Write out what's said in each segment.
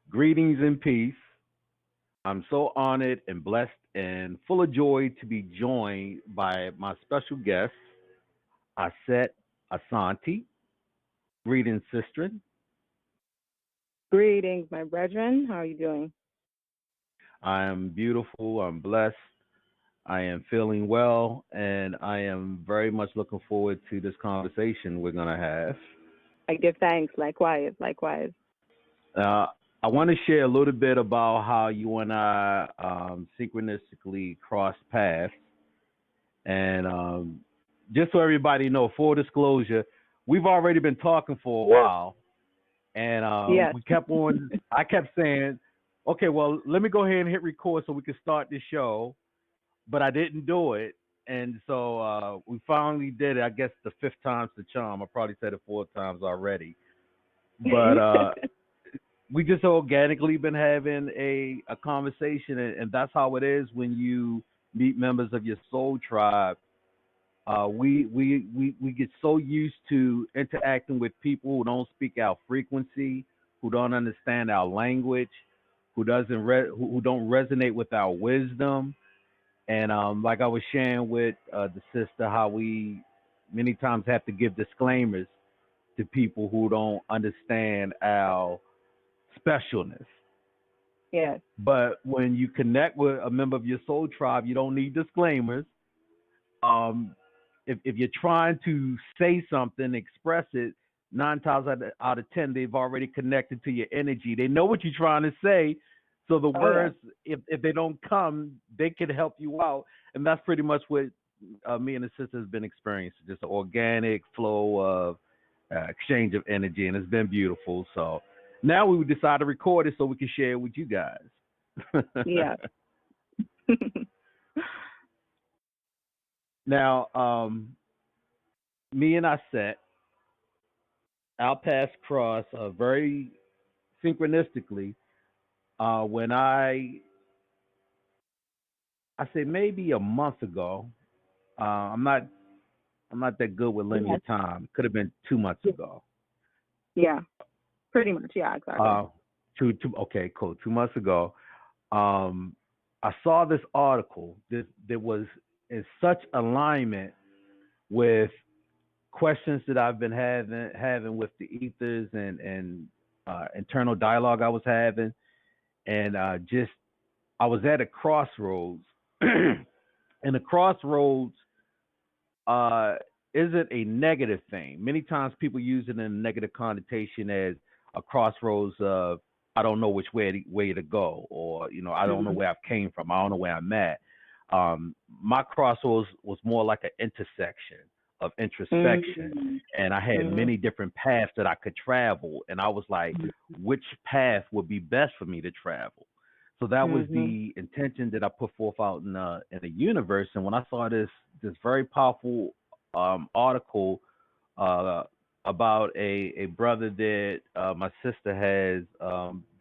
Greetings and peace. I'm so honored and blessed and full of joy to be joined by my special guest, Iset Asante. Greetings, sister. Greetings, my brethren. How are you doing? I am beautiful. I'm blessed. I am feeling well, and I am very much looking forward to this conversation we're going to have. I give thanks. Likewise, likewise. Uh, I want to share a little bit about how you and I synchronistically crossed paths. And just so everybody know, full disclosure, we've already been talking for a while, and Yes. we kept on. I kept saying, "Okay, well, let me go ahead and hit record so we can start the show," but I didn't do it, and so we finally did it. I guess the fifth time's the charm. I probably said it 4 times already, but we just organically been having a conversation, and that's how it is when you meet members of your soul tribe. We get so used to interacting with people who don't speak our frequency, who don't understand our language, who don't resonate with our wisdom. And like I was sharing with the sister, how we many times have to give disclaimers to people who don't understand our specialness. Yes. But when you connect with a member of your soul tribe, you don't need disclaimers. Um, if you're trying to say something, express it, 9 times out of 10, they've already connected to your energy. They know what you're trying to say. So the Yeah. words, if they don't come, they can help you out. And that's pretty much what me and the sister has been experiencing, just an organic flow of exchange of energy. And it's been beautiful. So now we would decide to record it so we can share it with you guys. Yeah. Now, me and Iset, our paths cross very synchronistically when I say maybe a month ago. I'm not that good with linear Yes. time. Could have been 2 months ago. Yeah. Pretty much. Yeah. Exactly. Okay, cool. 2 months ago, um, I saw this article that was in such alignment with questions that I've been having with the ethers and internal dialogue I was having, and just I was at a crossroads, and the crossroads uh, isn't a negative thing. Many times people use it in a negative connotation as a crossroads of I don't know which way to go, or I don't know Mm-hmm. where I came from. I don't know where I'm at. My crossroads was more like an intersection of introspection, Mm-hmm. and I had Mm-hmm. many different paths that I could travel, and I was like, which path would be best for me to travel? So that was Mm-hmm. the intention that I put forth out in the universe. And when I saw this very powerful article uh, about a brother that my sister has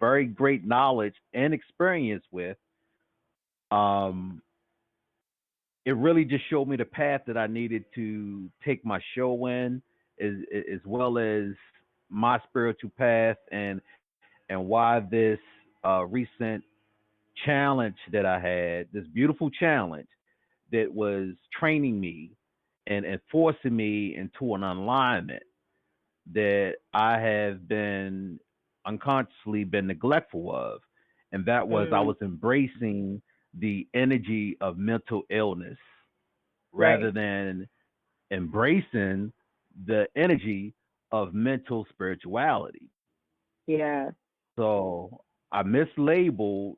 very great knowledge and experience with, um, it really just showed me the path that I needed to take my show in, as well as my spiritual path, and why this recent challenge that I had, this beautiful challenge that was training me and forcing me into an alignment that I have been unconsciously been neglectful of. And that was I Mm. was embracing the energy of mental illness rather Right. than embracing the energy of mental spirituality. Yeah. So I mislabeled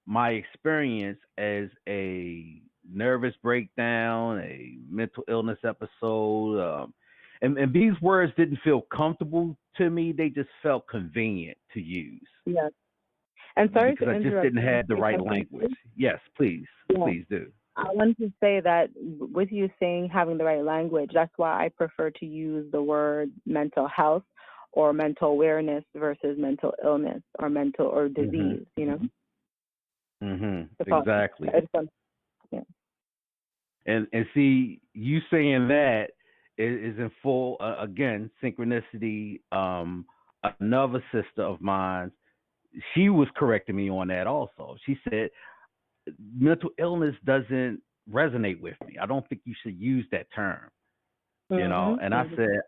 my experience as a nervous breakdown, a mental illness episode. And these words didn't feel comfortable to me. They just felt convenient to use Yes. And sorry because to I just interrupt didn't you. have the If I right can. language. Yes, please. Yeah. Please do. I want to say that with you saying having the right language, that's why I prefer to use the word mental health or mental awareness versus mental illness or mental or Hmm. disease, you know? Because Exactly. it's yeah. And see, you saying that is in full, again, synchronicity. Another sister of mine she was correcting me on that also. She said mental illness doesn't resonate with me. I don't think you should use that term. You know, and I said,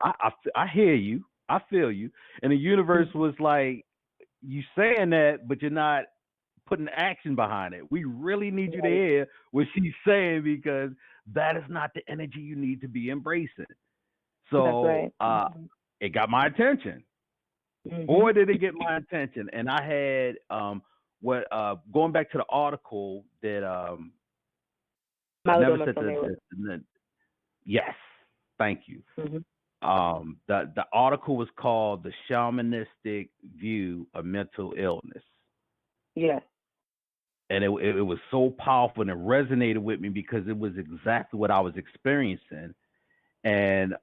I hear you, I feel you, and the universe was like, you saying that, but you're not putting action behind it. We really need you to hear what she's saying because that is not the energy you need to be embracing. So it got my attention. Boy, did it get my attention. And I had what going back to the article that I never said yes, thank you. The article was called "The Shamanistic View of Mental Illness." Yes. And it was so powerful and it resonated with me because it was exactly what I was experiencing. And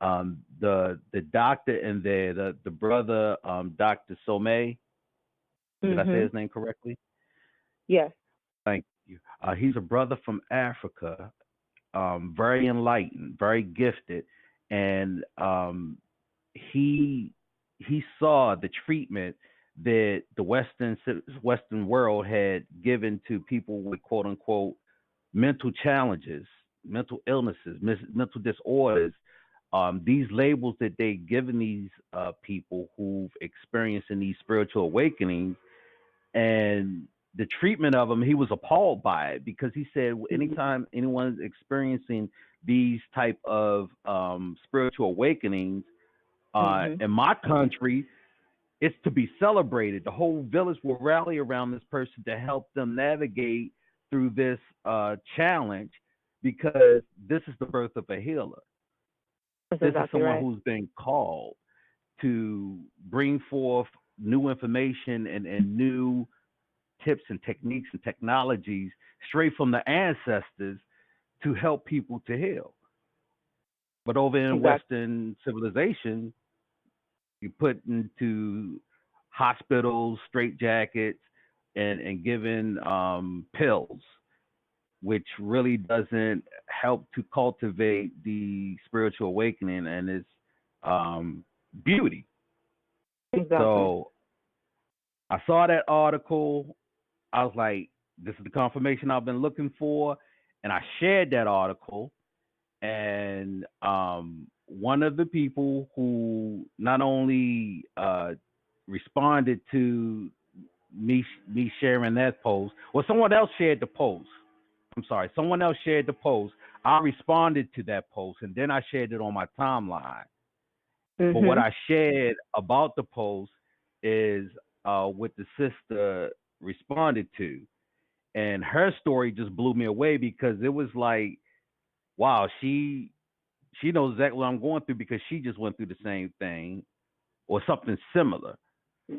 the doctor in there, the brother, Dr. Some, did I say his name correctly? Yes. Thank you. He's a brother from Africa, very enlightened, very gifted, and he saw the treatment that the Western world had given to people with quote unquote mental challenges, mental illnesses, mental disorders. These labels that they given these people who've experienced in these spiritual awakenings, and the treatment of them, he was appalled by it because he said anytime anyone's experiencing these type of spiritual awakenings in my country, it's to be celebrated. The whole village will rally around this person to help them navigate through this challenge because this is the birth of a healer. This is someone who's been called to bring forth new information and new tips and techniques and technologies straight from the ancestors to help people to heal. But over in Western civilization, you put into hospitals, straitjackets, and given pills, which really doesn't help to cultivate the spiritual awakening and its beauty. So I saw that article. I was like, this is the confirmation I've been looking for. And I shared that article. And one of the people who not only responded to me sharing that post, well, someone else shared the post. I'm sorry, someone else shared the post. I responded to that post, and then I shared it on my timeline. But what I shared about the post is what the sister responded to. And her story just blew me away because it was like, wow, she knows exactly what I'm going through because she just went through the same thing or something similar.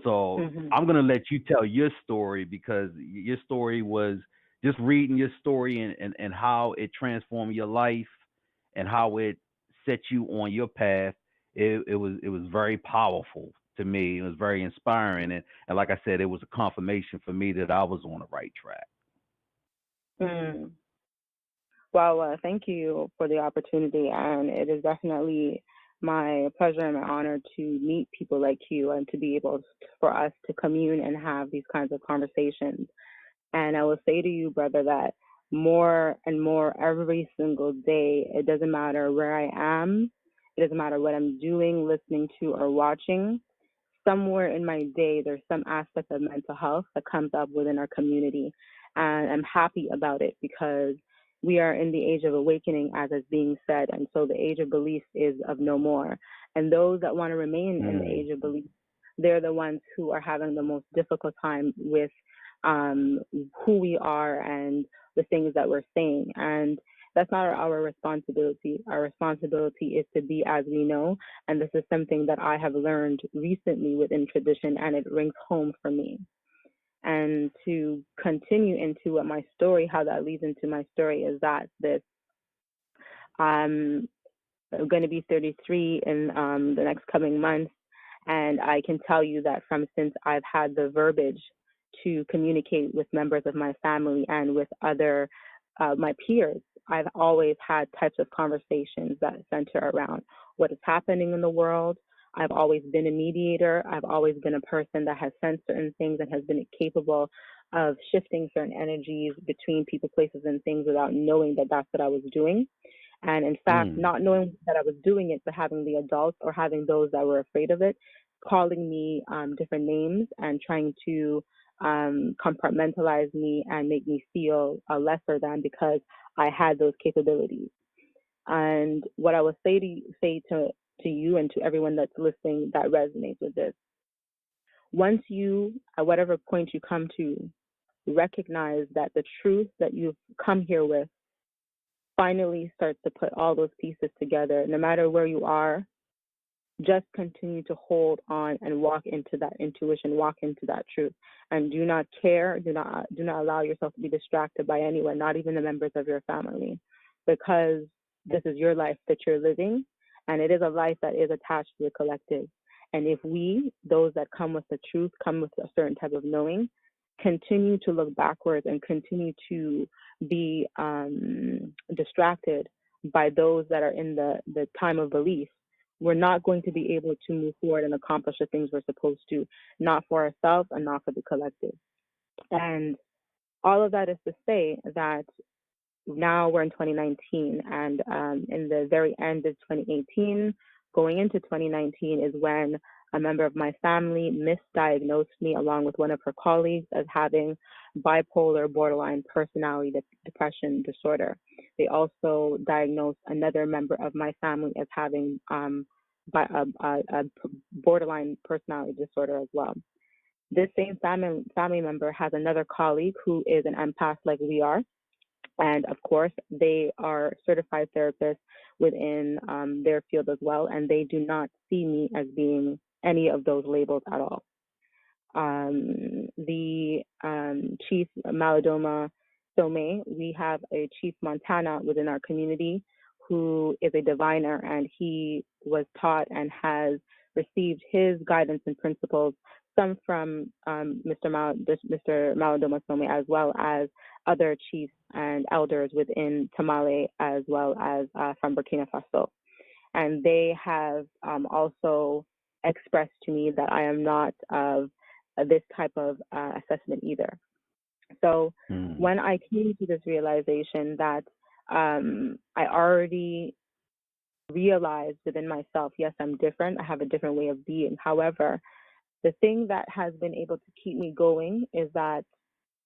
So I'm going to let you tell your story because your story was just reading your story and how it transformed your life and how it set you on your path. It was very powerful to me. It was very inspiring. And like I said, it was a confirmation for me that I was on the right track. Well, thank you for the opportunity, and it is definitely my pleasure and my honor to meet people like you and to be able for us to commune and have these kinds of conversations. And I will say to you, brother, that more and more every single day, it doesn't matter where I am, it doesn't matter what I'm doing, listening to, or watching, somewhere in my day, there's some aspect of mental health that comes up within our community. And I'm happy about it because we are in the age of awakening, as is being said. And so the age of belief is of no more. And those that want to remain in the age of belief, they're the ones who are having the most difficult time with who we are and the things that we're saying. And that's not our responsibility. Our responsibility is to be as we know. And this is something that I have learned recently within tradition, and it rings home for me. And to continue into what my story, how that leads into my story is that I'm going to be 33 in the next coming months. And I can tell you that since I've had the verbiage to communicate with members of my family and with other my peers, I've always had types of conversations that center around what is happening in the world, I've always been a mediator. I've always been a person that has sensed certain things and has been capable of shifting certain energies between people, places, and things without knowing that that's what I was doing. And in fact, not knowing that I was doing it, but having the adults or having those that were afraid of it calling me different names and trying to compartmentalize me and make me feel lesser than because I had those capabilities. And what I would say to you and to everyone that's listening that resonates with this, once you, at whatever point you come to, recognize that the truth that you've come here with finally starts to put all those pieces together, no matter where you are, just continue to hold on and walk into that intuition, walk into that truth, and do not care, do not allow yourself to be distracted by anyone, not even the members of your family, because this is your life that you're living, and it is a life that is attached to the collective. And if we, those that come with the truth, come with a certain type of knowing, continue to look backwards and continue to be distracted by those that are in the time of belief, we're not going to be able to move forward and accomplish the things we're supposed to, not for ourselves and not for the collective. And all of that is to say that now we're in 2019, and in the very end of 2018, going into 2019 is when a member of my family misdiagnosed me along with one of her colleagues as having bipolar borderline personality depression disorder. They also diagnosed another member of my family as having a borderline personality disorder as well. This same family member has another colleague who is an empath like we are. And of course, they are certified therapists within their field as well, and they do not see me as being any of those labels at all. The Chief Malidoma Some, we have a Chief Montana within our community who is a diviner, and he was taught and has received his guidance and principles, some from Mr. Malidoma Some, as well as other chiefs and elders within Tamale, as well as from Burkina Faso. And they have also expressed to me that I am not of this type of assessment either. So when I came to this realization that I already realized within myself, yes, I'm different, I have a different way of being. However, the thing that has been able to keep me going is that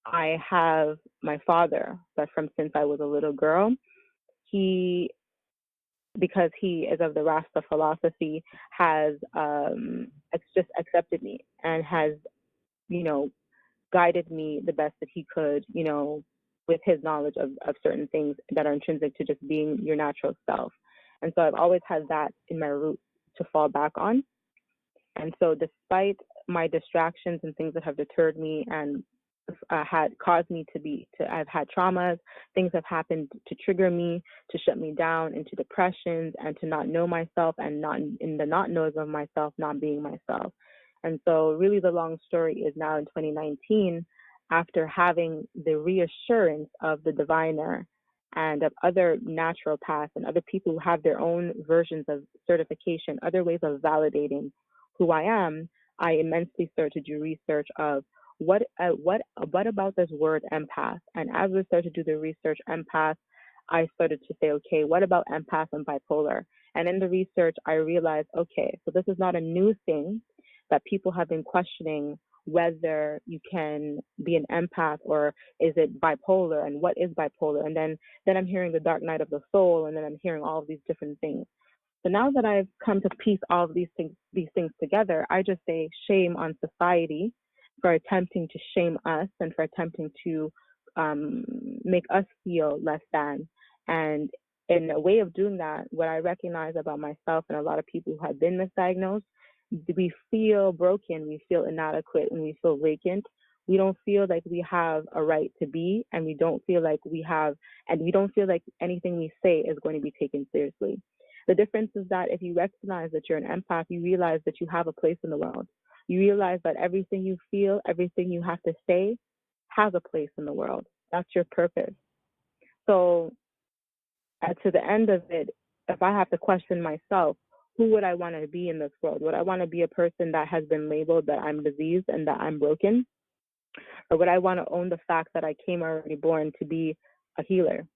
I have my father, that from since I was a little girl, because he is of the Rasta philosophy, has just accepted me and has, guided me the best that he could, with his knowledge of certain things that are intrinsic to just being your natural self. And so I've always had that in my roots to fall back on. And so despite my distractions and things that have deterred me and had caused me I've had traumas, things have happened to trigger me, to shut me down into depressions and to not know myself, and not in the not knows of myself, not being myself. And so really the long story is now in 2019, after having the reassurance of the diviner and of other natural paths and other people who have their own versions of certification, other ways of validating who I am, I immensely started to do research of what about this word empath? And as we started to do the research empath, I started to say, okay, what about empath and bipolar? And in the research, I realized, okay, so this is not a new thing that people have been questioning whether you can be an empath or is it bipolar, and what is bipolar? And then I'm hearing the dark night of the soul, and then I'm hearing all of these different things. So now that I've come to piece all of these things together, I just say shame on society for attempting to shame us and for attempting to make us feel less than. And in a way of doing that, what I recognize about myself and a lot of people who have been misdiagnosed, we feel broken, we feel inadequate, and we feel vacant. We don't feel like we have a right to be, and we don't feel like anything we say is going to be taken seriously. The difference is that if you recognize that you're an empath, you realize that you have a place in the world. You realize that everything you feel, everything you have to say has a place in the world. That's your purpose. So to the end of it, if I have to question myself, who would I want to be in this world? Would I want to be a person that has been labeled that I'm diseased and that I'm broken? Or would I want to own the fact that I came already born to be a healer?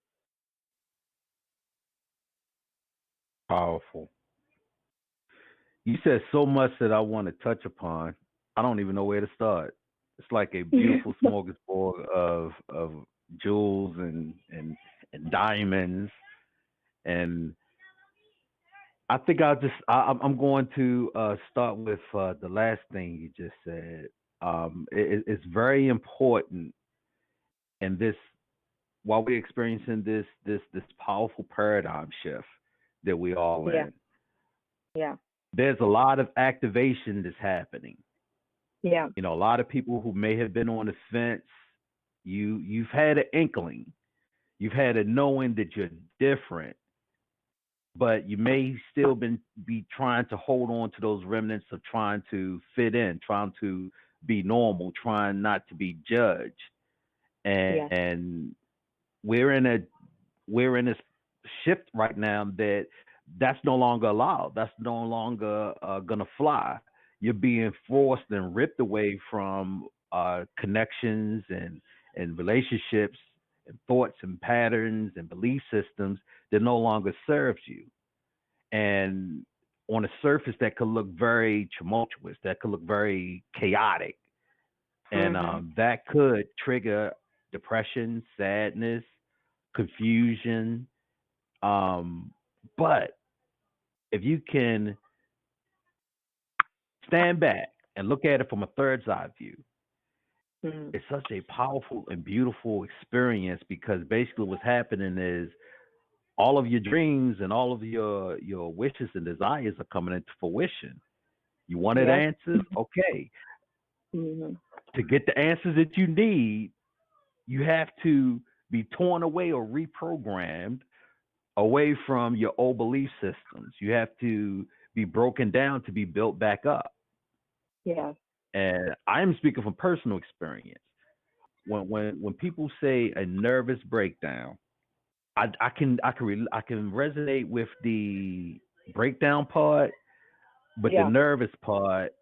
Powerful. You said so much that I want to touch upon. I don't even know where to start. It's like a beautiful smorgasbord of jewels and diamonds, and I think I'm going to start with the last thing you just said. It's very important in this while we're experiencing this powerful paradigm shift that we all Yeah. in. Yeah. There's a lot of activation that's happening. Yeah. You know, a lot of people who may have been on the fence, you've had an inkling, you've had a knowing that you're different, but you may still be trying to hold on to those remnants of trying to fit in, trying to be normal, trying not to be judged. Yeah. And we're in this shift right now that's no longer allowed. That's no longer gonna fly. You're being forced and ripped away from connections and relationships and thoughts and patterns and belief systems that no longer serves you. And on the surface, that could look very tumultuous. That could look very chaotic, and that could trigger depression, sadness, confusion. But if you can stand back and look at it from a third's eye view, it's such a powerful and beautiful experience because basically what's happening is all of your dreams and all of your wishes and desires are coming into fruition. You wanted Yeah. answers? Okay. To get the answers that you need, you have to be torn away or reprogrammed away from your old belief systems. You have to be broken down to be built back up. Yeah. And I'm speaking from personal experience. When people say a nervous breakdown, I can resonate with the breakdown part, but the Yeah. nervous part,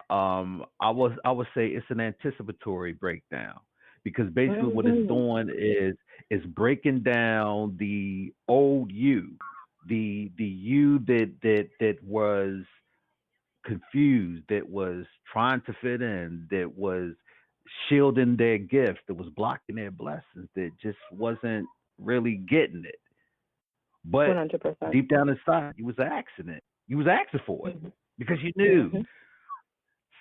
I would say it's an anticipatory breakdown because basically what it's doing is breaking down the old you, the you that was confused, that was trying to fit in, that was shielding their gift, that was blocking their blessings, that just wasn't really getting it. But 100%. deep down inside, you was an accident. You was asking for it because you knew Mm-hmm.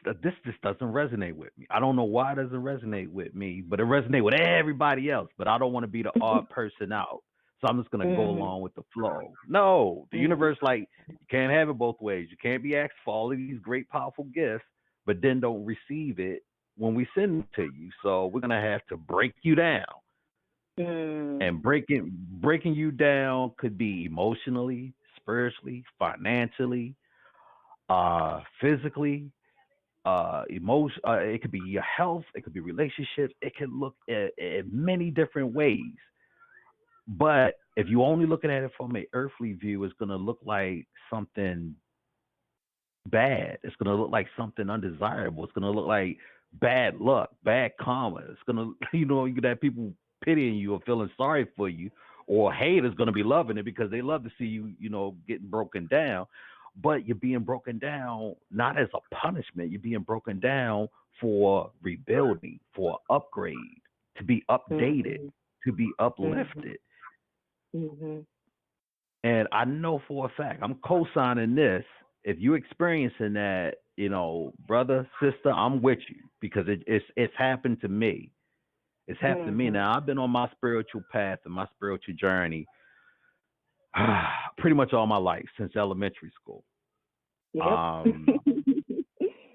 that this just doesn't resonate with me. I don't know why it doesn't resonate with me, but it resonates with everybody else. But I don't want to be the odd person out. So I'm just gonna go along with the flow. No, the universe like you can't have it both ways. You can't be asked for all of these great, powerful gifts, but then don't receive it when we send it to you. So we're gonna have to break you down. And breaking you down could be emotionally, spiritually, financially, physically, emotion. It could be your health. It could be relationships. It could look at many different ways. But if you only looking at it from an earthly view, it's gonna look like something bad. It's gonna look like something undesirable. It's gonna look like bad luck, bad karma. It's gonna, you could have people pitying you or feeling sorry for you, or haters gonna be loving it because they love to see you, getting broken down. But you're being broken down not as a punishment. You're being broken down for rebuilding, for upgrade, to be updated, to be uplifted. And I know for a fact, I'm co-signing this. If you're experiencing that, brother, sister, I'm with you because it's happened to me. It's happened to me. Now I've been on my spiritual path and my spiritual journey pretty much all my life since elementary school. Yep. Um,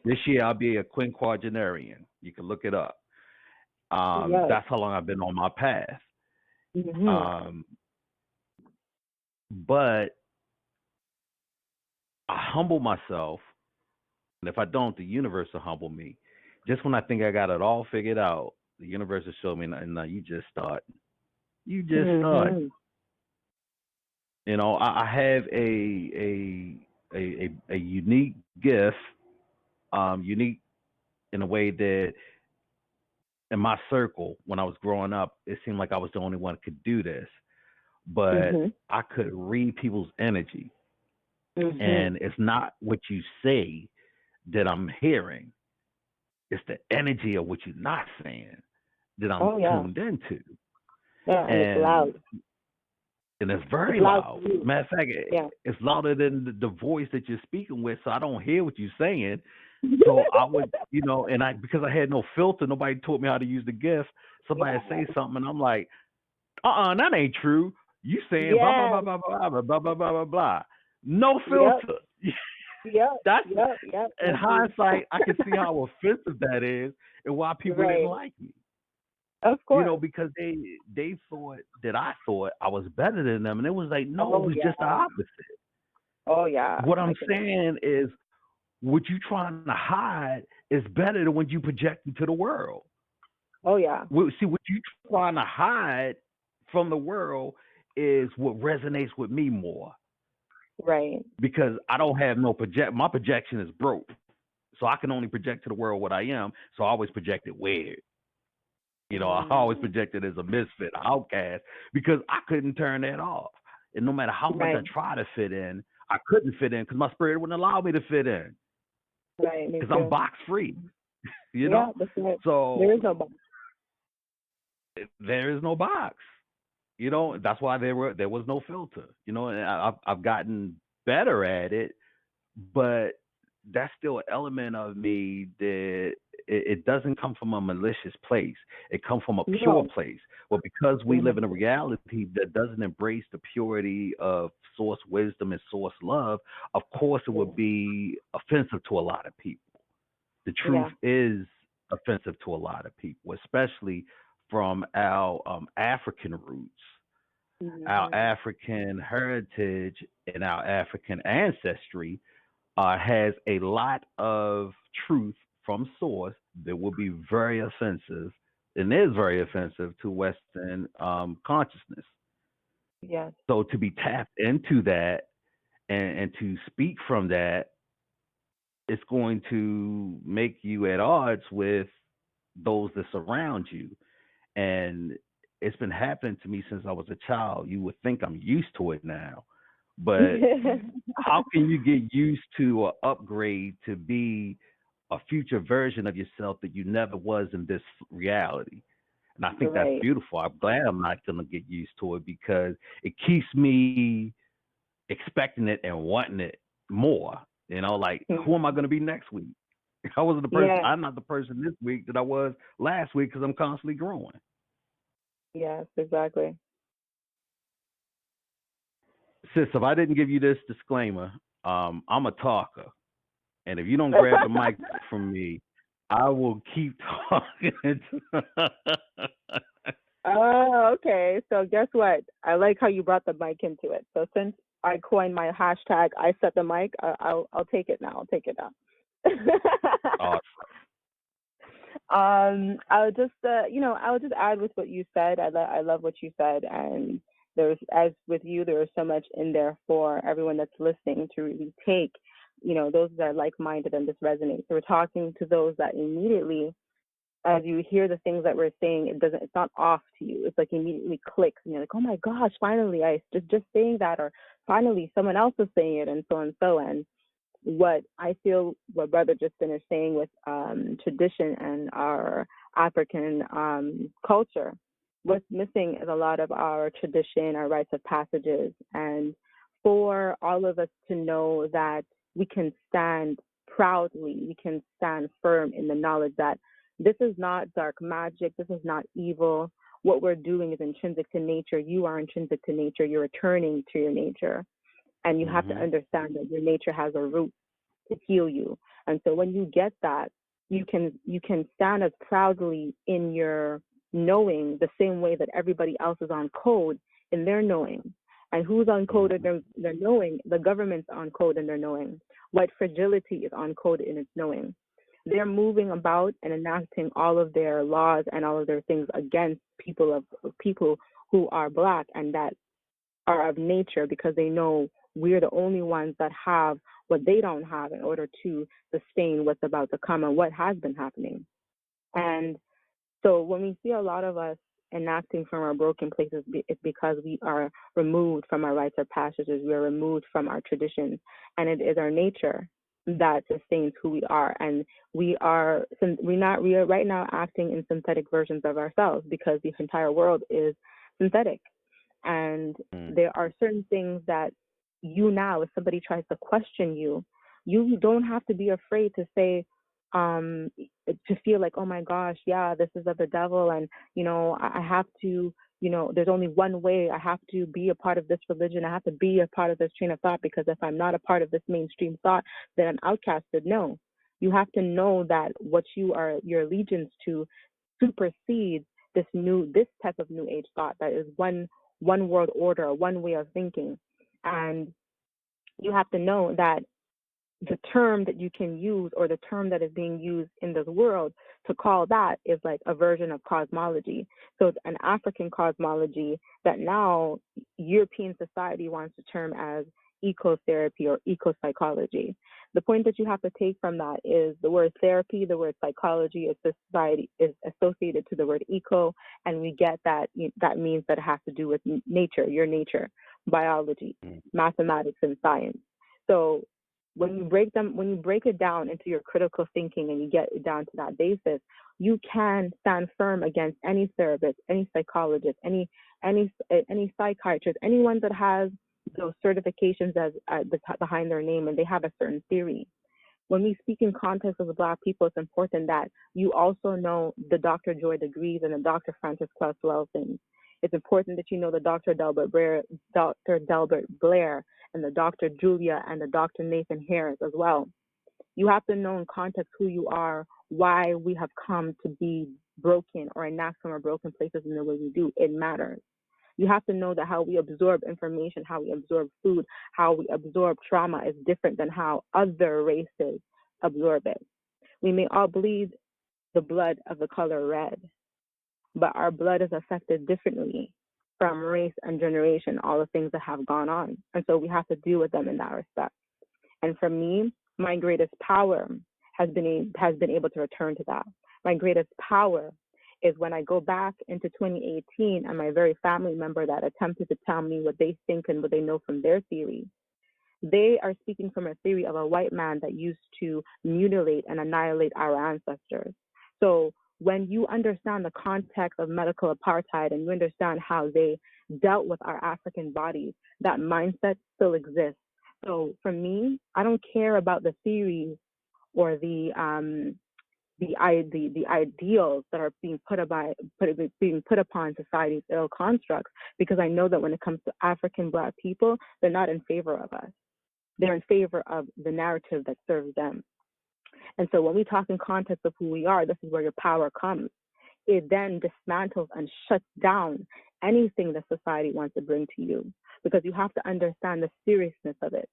this year I'll be a quinquagenarian. You can look it up. Yes. That's how long I've been on my path. Um, but I humble myself, and if I don't, the universe will humble me. Just when I think I got it all figured out, the universe will show me, no, you just start. You just start. I have a a unique gift, unique in a way that in my circle when I was growing up, it seemed like I was the only one that could do this. But Mhm. I could read people's energy, Mhm. and it's not what you say that I'm hearing; it's the energy of what you're not saying that I'm Oh yeah. tuned into, Yeah, and it's and loud. it's It's very loud to loud. you. Matter of fact, Yeah. it's louder than the voice that you're speaking with, so I don't hear what you're saying. So I would, and I because I had no filter, nobody taught me how to use the gift. Somebody Yeah. say something, and I'm like, that ain't true. You saying blah blah blah Yes. blah blah blah blah blah blah blah blah. No Yep. filter. Yep. That's Yep. Yep. in That's you. hindsight, I can see how offensive that is and why people didn't Right. like me. Of course. Because they thought that I thought I was better than them, and it was like, no, it Oh was just the yeah. opposite. Oh yeah. What I I'm can. saying is, what you trying to hide is better than what you project into the world. Oh yeah. See, what you trying to hide from the world is what resonates with me more Right. because I don't have no project. My projection is broke, so I can only project to the world what I am. So I always project it weird. I always Mm. projected as a misfit, an outcast, because I couldn't turn that off. And no matter how much I Right. tried to fit in, I couldn't fit in because my spirit wouldn't allow me to fit in Right. Me because I'm too. box free, you Yeah. know? That's it. There So is no box. there is no box. That's why there was no filter. And I've gotten better at it, but that's still an element of me that it doesn't come from a malicious place. It comes from a pure No. place. Well, because we live in a Mhm. reality that doesn't embrace the purity of source wisdom and source love, of course it Yeah. would be offensive to a lot of people. The truth Yeah. is offensive to a lot of people, especially from our African roots, our Mhm. African heritage, and our African ancestry has a lot of truth from source that will be very offensive and is very offensive to Western consciousness. Yes. So to be tapped into that and to speak from that, it's going to make you at odds with those that surround you. And it's been happening to me since I was a child. You would think I'm used to it now, but how can you get used to or upgrade to be a future version of yourself that you never was in this reality? And I think that's Right. beautiful. I'm glad I'm not going to get used to it because it keeps me expecting it and wanting it more. Like who am I Mhm. going to be next week? I wasn't the person. Yes. I'm not the person this week that I was last week because I'm constantly growing. Yes. Exactly. Sis, if I didn't give you this disclaimer, I'm a talker. And if you don't grab the mic from me, I will keep talking. Oh, okay. So guess what? I like how you brought the mic into it. So since I coined my hashtag, I set the mic. I'll take it now. I'll take it now. Awesome. I would just I would just add with what you said. I love what you said, and there's as with you, there is so much in there for everyone that's listening to really take. Those that are like-minded and this resonates. So we're talking to those that immediately as you hear the things that we're saying, it's not off to you. It's like immediately clicks and you're like, oh my gosh, finally I just saying that, or finally someone else is saying it, and so on and so on. What I feel what brother just finished saying with tradition and our African culture, what's missing is a lot of our tradition, our rites of passages, and for all of us to know that we can stand proudly, we can stand firm in the knowledge that this is not dark magic, this is not evil. What we're doing is intrinsic to nature. You are intrinsic to nature. You're returning to your nature. And you have to Mhm. understand that your nature has a root to heal you. And so when you get that, you can stand as proudly in your knowing the same way that everybody else is on code in their knowing. And who's on code in Mhm. their knowing? The government's on code in their knowing. White fragility is on code in its knowing. They're moving about and enacting all of their laws and all of their things against people who are black and that are of nature because they know we're the only ones that have what they don't have in order to sustain what's about to come and what has been happening. And so when we see a lot of us enacting from our broken places, it's because we are removed from our rites or passages. We are removed from our traditions, and it is our nature that sustains who we are. And we are right now acting in synthetic versions of ourselves because the entire world is synthetic. And there are certain things that if somebody tries to question you, you don't have to be afraid to say, to feel like, oh my gosh, yeah, this is of the devil, and I have to, there's only one way. I have to be a part of this religion. I have to be a part of this train of thought, because if I'm not a part of this mainstream thought, then I'm outcasted. No, you have to know that what your allegiance to supersedes this type of new age thought that is one world order, one way of thinking. And you have to know that the term that you can use, or the term that is being used in this world to call that, is like a version of cosmology. So it's an African cosmology that now European society wants to term as ecotherapy or ecopsychology. The point that you have to take from that is the word therapy, the word psychology is associated to the word eco, and we get that that means that it has to do with nature, your nature, biology, mathematics, and science. So when you break it down into your critical thinking and you get it down to that basis, you can stand firm against any therapist, any psychologist, any psychiatrist, anyone that has those certifications as behind their name, and they have a certain theory. When we speak in context of the Black people, it's important that you also know the Dr. Joy DeGrees and the Dr. Francis Claus things. It's important that you know the Dr. Delbert Blair, and the Dr. Julia and the Dr. Nathan Harris as well. You have to know in context who you are, why we have come to be broken or enact from our broken places in the way we do. It matters. You have to know that how we absorb information, how we absorb food, how we absorb trauma is different than how other races absorb it. We may all bleed the blood of the color red, but our blood is affected differently from race and generation, all the things that have gone on. And so we have to deal with them in that respect. And for me, my greatest power has been able to return to that. My greatest power is when I go back into 2018 and my very family member that attempted to tell me what they think and what they know from their theory. They are speaking from a theory of a white man that used to mutilate and annihilate our ancestors. So when you understand the context of medical apartheid and you understand how they dealt with our African bodies, that mindset still exists. So for me, I don't care about the theories or the ideals that are being put upon society's ill constructs, because I know that when it comes to African Black people, they're not in favor of us. They're in favor of the narrative that serves them. And so when we talk in context of who we are, this is where your power comes. It then dismantles and shuts down anything that society wants to bring to you, because you have to understand the seriousness of it.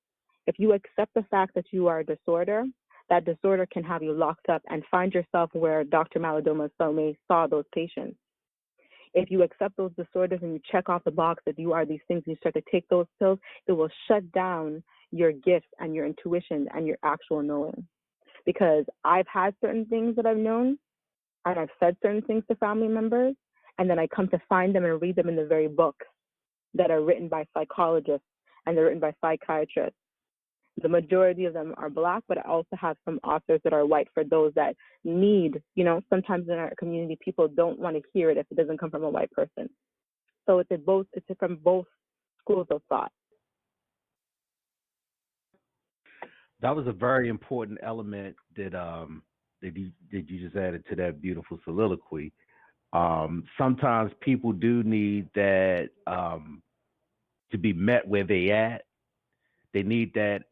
If you accept the fact that you are a disorder, that disorder can have you locked up and find yourself where Dr. Malidoma Somé saw those patients. If you accept those disorders and you check off the box that you are these things and you start to take those pills, it will shut down your gifts and your intuition and your actual knowing. Because I've had certain things that I've known, and I've said certain things to family members, and then I come to find them and read them in the very books that are written by psychologists and they're written by psychiatrists. The majority of them are Black, but I also have some authors that are white for those that need, sometimes in our community, people don't want to hear it if it doesn't come from a white person. So it's from both schools of thought. That was a very important element that you just added to that beautiful soliloquy. Sometimes people do need that to be met where they at. They need that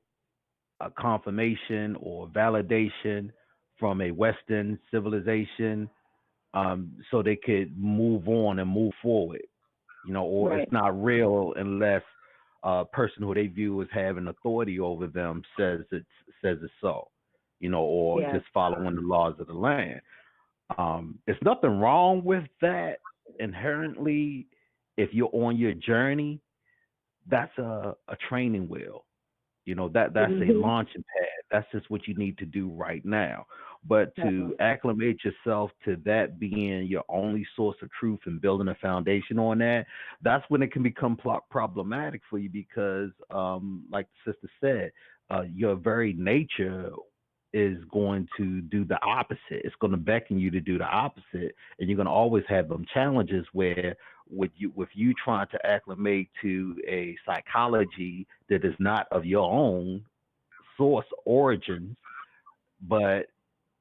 confirmation or validation from a Western civilization, so they could move on and move forward. Or Right. It's not real unless a person who they view as having authority over them says it's so, or Yes. just following the laws of the land. There's nothing wrong with that inherently. If you're on your journey, that's a training wheel. That's a launching pad. That's just what you need to do right now. But to acclimate yourself to that being your only source of truth and building a foundation on that, that's when it can become problematic for you because, like the sister said, your very nature is going to do the opposite. It's going to beckon you to do the opposite, and you're going to always have them challenges where with you trying to acclimate to a psychology that is not of your own source origins, but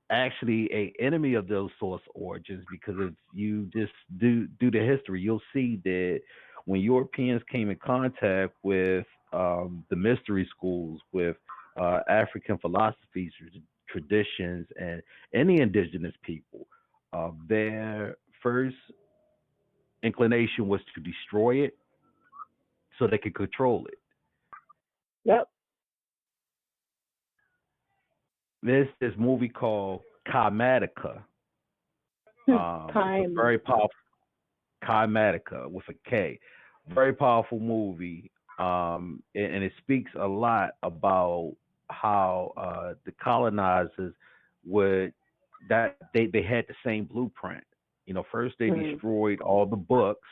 actually a enemy of those source origins. Because if you just do the history, you'll see that when Europeans came in contact with the mystery schools, with African philosophies, traditions, and any indigenous people, their first inclination was to destroy it so they could control it. Yep. There's this movie called Chimedica. It's a very powerful Chimedica with a K. Very powerful movie. And it speaks a lot about how the colonizers would that they had the same blueprint. First they destroyed all the books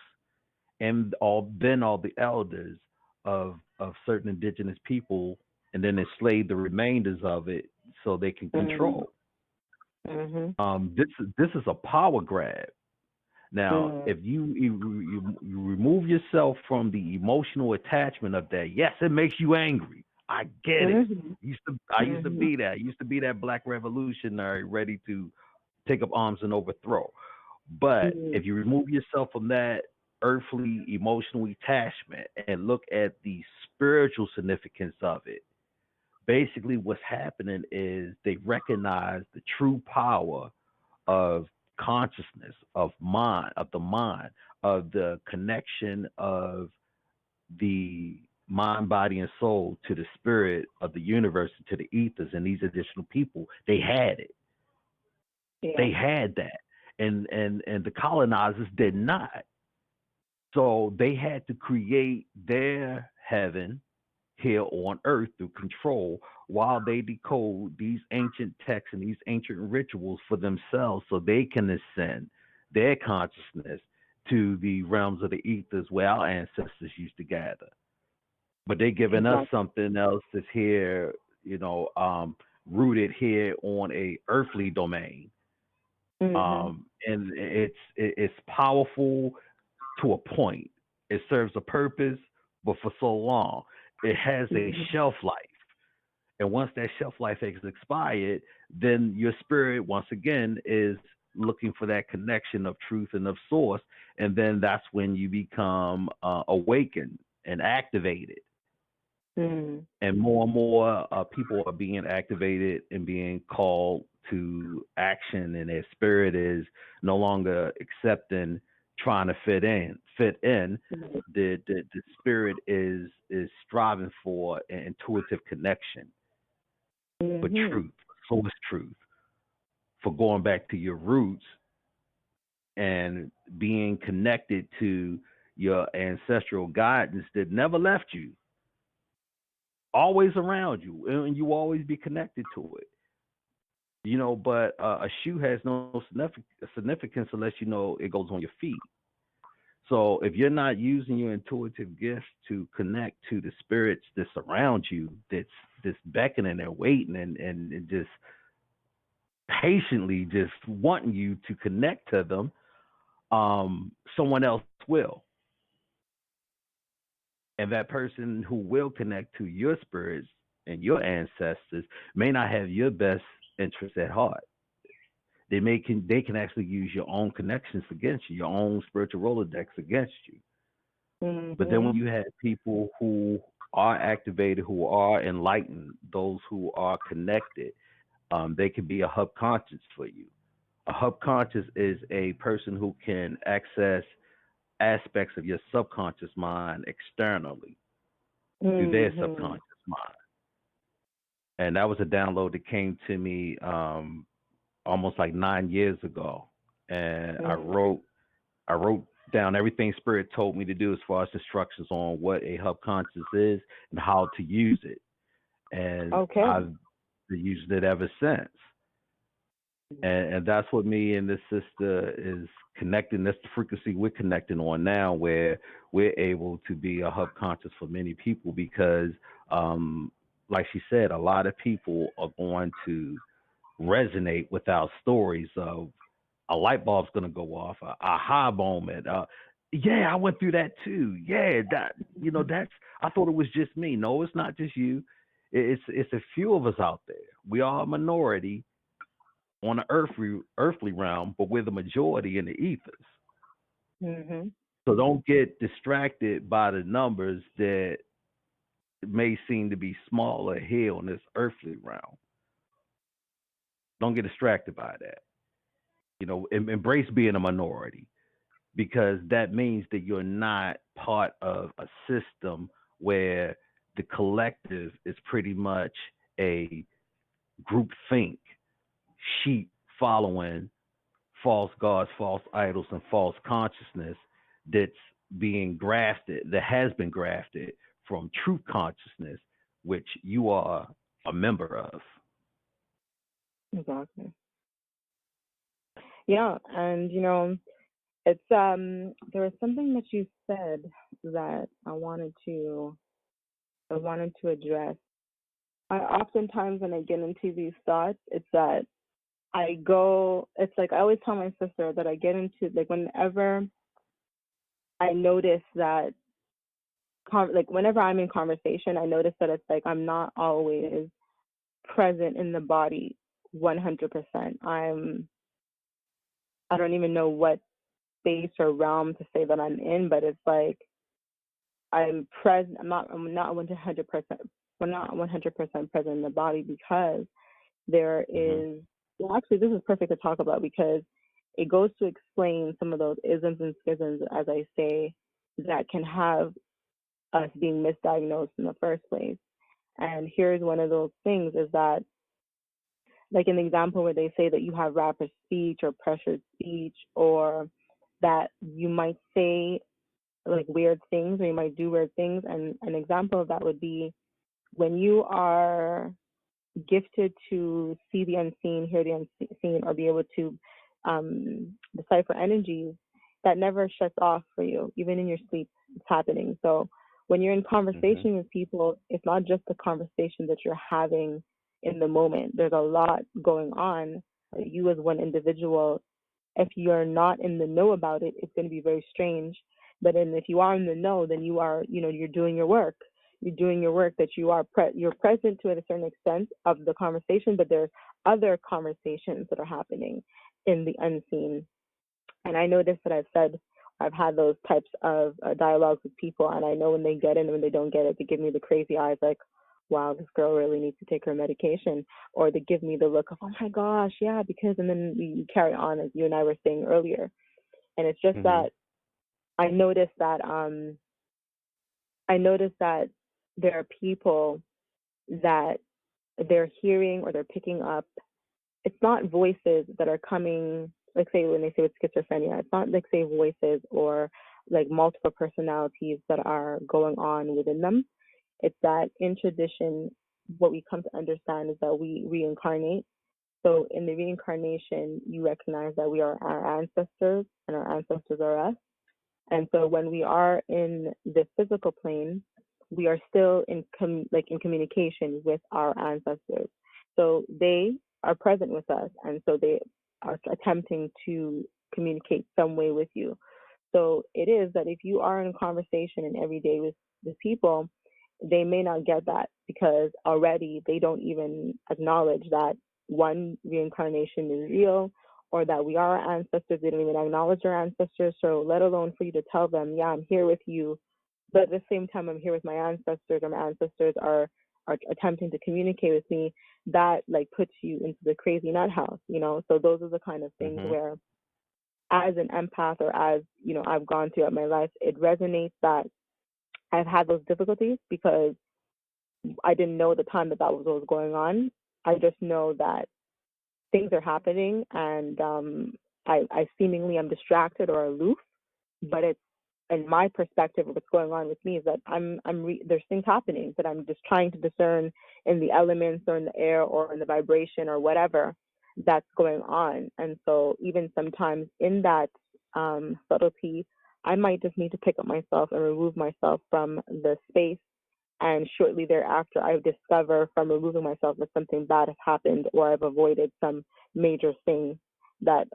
and all the elders of certain indigenous people, and then enslaved the remainders of it so they can control. This is a power grab. Now, if you remove yourself from the emotional attachment of that, yes, it makes you angry. I get it. I used to be that. I used to be that black revolutionary ready to take up arms and overthrow. But if you remove yourself from that earthly emotional attachment and look at the spiritual significance of it, basically what's happening is they recognize the true power of consciousness, of the mind, of the connection of the mind, body, and soul to the spirit of the universe, to the ethers, and these additional people. They had it. Yeah. They had that. And the colonizers did not. So they had to create their heaven here on earth through control while they decode these ancient texts and these ancient rituals for themselves so they can ascend their consciousness to the realms of the ethers where our ancestors used to gather. But they're giving us something else that's here, rooted here on a earthly domain. And it's powerful to a point. It serves a purpose, but for so long. It has a shelf life. And once that shelf life has expired, then your spirit, once again, is looking for that connection of truth and of source. And then that's when you become awakened and activated. And more people are being activated and being called to action, and their spirit is no longer accepting trying to fit in. The spirit is striving for an intuitive connection with truth, source truth, for going back to your roots and being connected to your ancestral guidance that never left you, always around you, and you always be connected to it. But a shoe has no significance unless it goes on your feet. So if you're not using your intuitive gifts to connect to the spirits that surround you, that's beckoning and waiting and just patiently just wanting you to connect to them, someone else will. And that person who will connect to your spirits and your ancestors may not have your best interests at heart. They can actually use your own connections against you, your own spiritual Rolodex against you. But then when you have people who are activated, who are enlightened, those who are connected, they can be a hub conscious for you. A hub conscious is a person who can access aspects of your subconscious mind externally through their subconscious mind. And that was a download that came to me almost like 9 years ago. And I wrote down everything Spirit told me to do as far as instructions on what a hub conscious is and how to use it. and Okay. I've used it ever since. And that's what me and this sister is connecting. That's the frequency we're connecting on now, where we're able to be a hub conscious for many people because, like she said, a lot of people are going to resonate with our stories of a light bulb's going to go off, a aha moment. Yeah, I went through that too. Yeah, that's. I thought it was just me. No, it's not just you. It's a few of us out there. We are a minority on the earthly realm, but we're the majority in the ethers. Mm-hmm. So don't get distracted by the numbers that may seem to be smaller here on this earthly realm. Don't get distracted by that. Embrace being a minority because that means that you're not part of a system where the collective is pretty much a group think, sheep following false gods, false idols, and false consciousness that's being grafted, that has been grafted from true consciousness, which you are a member of. Exactly. Yeah, and it's there was something that you said that I wanted to address. I oftentimes when I get into these thoughts, it's that it's like I always tell my sister that I get into, like, whenever I notice that like whenever I'm in conversation, I notice that it's like I'm not always present in the body 100%. I don't even know what space or realm to say that I'm in, but it's like I'm present. I'm not 100%. We're not 100% present in the body because there Mm-hmm. is. Well, actually, this is perfect to talk about because it goes to explain some of those isms and schisms, as I say, that can have us being misdiagnosed in the first place. And here's one of those things is that, like in the example where they say that you have rapid speech or pressured speech, or that you might say like weird things or you might do weird things. And an example of that would be when you are gifted to see the unseen, hear the unseen, or be able to decipher energies, that never shuts off for you. Even in your sleep, it's happening. So when you're in Mm-hmm. conversation with people, it's not just the conversation that you're having in the moment. There's a lot going on. You as one individual, if you're not in the know about it, it's going to be very strange. But then if you are in the know, then you are, you're doing your work. You're doing your work, that you are you're present to a certain extent of the conversation, but there's other conversations that are happening in the unseen. And I noticed that I've had those types of dialogues with people, and I know when they get it and when they don't get it, they give me the crazy eyes like, wow, this girl really needs to take her medication, or they give me the look of, oh my gosh, yeah, because, and then we carry on as you and I were saying earlier. And it's just Mm-hmm. that I noticed that there are people that they're hearing or they're picking up. It's not voices that are coming, like say when they say with schizophrenia, it's not like say voices or like multiple personalities that are going on within them. It's that in tradition, what we come to understand is that we reincarnate. So in the reincarnation, you recognize that we are our ancestors and our ancestors are us. And so when we are in the physical plane, we are still in communication with our ancestors. So they are present with us, and so they are attempting to communicate some way with you. So it is that if you are in conversation and every day with people, they may not get that because already they don't even acknowledge that one, reincarnation is real, or that we are our ancestors. They don't even acknowledge our ancestors. So let alone for you to tell them, yeah, I'm here with you, but at the same time I'm here with my ancestors, or my ancestors are attempting to communicate with me, that like puts you into the crazy nut house, So those are the kind of things Mm-hmm. where, as an empath, or as I've gone throughout my life, it resonates that I've had those difficulties because I didn't know at the time that was what was going on. I just know that things are happening, and I seemingly am distracted or aloof, but it's and my perspective of what's going on with me is that there's things happening that I'm just trying to discern in the elements or in the air or in the vibration or whatever that's going on. And so even sometimes in that subtlety, I might just need to pick up myself and remove myself from the space. And shortly thereafter, I discover from removing myself that something bad has happened, or I've avoided some major thing that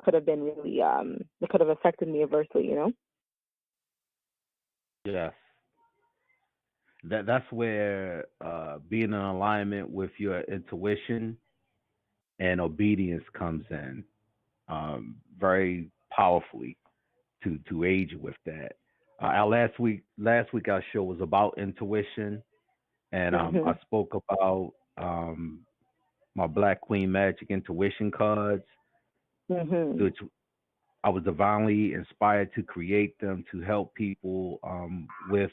could have been really that could have affected me adversely, you know? Yes. That's where being in alignment with your intuition and obedience comes in very powerfully to aid you with that. Our last week our show was about intuition, and I spoke about my Black Queen Magic intuition cards, which I was divinely inspired to create them to help people with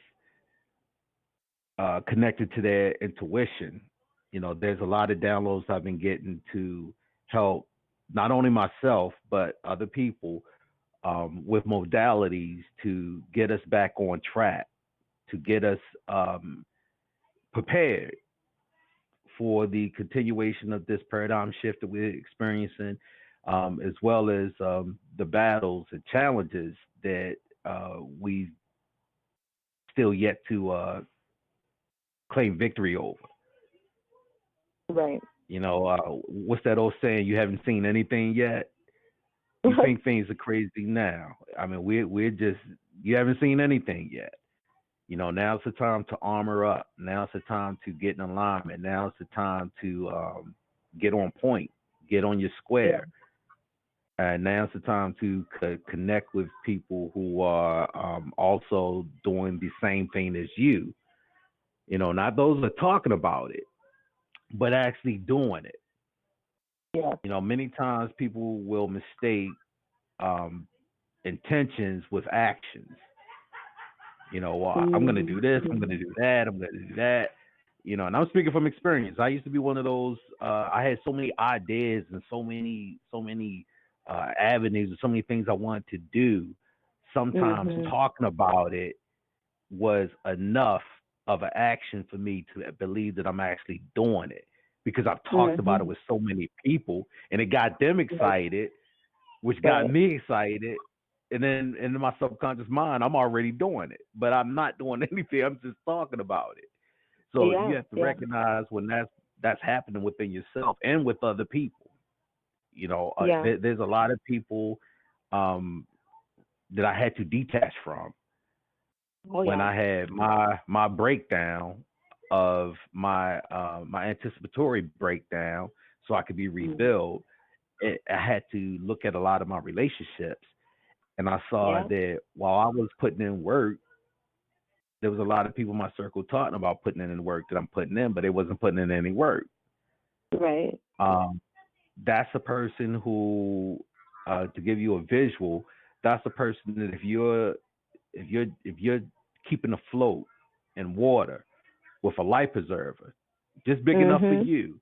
connected to their intuition. You know, there's a lot of downloads I've been getting to help not only myself but other people with modalities to get us back on track, to get us prepared for the continuation of this paradigm shift that we're experiencing, as well as the battles and challenges that we still yet to claim victory over. Right. You know, what's that old saying? You haven't seen anything yet. You think things are crazy now. I mean, we're just, you haven't seen anything yet. You know, now's the time to armor up. Now's the time to get in alignment. Now's the time to get on point, get on your square. And now's the time to connect with people who are also doing the same thing as you. You know, not those that are talking about it, but actually doing it. Yeah. You know, many times people will mistake intentions with actions. You know, I'm going to do this, I'm going to do that, I'm going to do that. You know, and I'm speaking from experience. I used to be one of those. I had so many ideas and so many avenues and so many things I wanted to do. Sometimes talking about it was enough of an action for me to believe that I'm actually doing it, because I've talked about it with so many people and it got them excited, which got me excited. And then in my subconscious mind, I'm already doing it, but I'm not doing anything. I'm just talking about it. So you have to recognize when that's happening within yourself and with other people. You know, there's a lot of people that I had to detach from when I had my breakdown of my my anticipatory breakdown, so I could be rebuilt. I had to look at a lot of my relationships, and I saw that while I was putting in work, there was a lot of people in my circle talking about putting in the work that I'm putting in, but they wasn't putting in any work. Right. That's a person who, to give you a visual, that's a person that if you're keeping afloat in water with a life preserver, just big enough for you,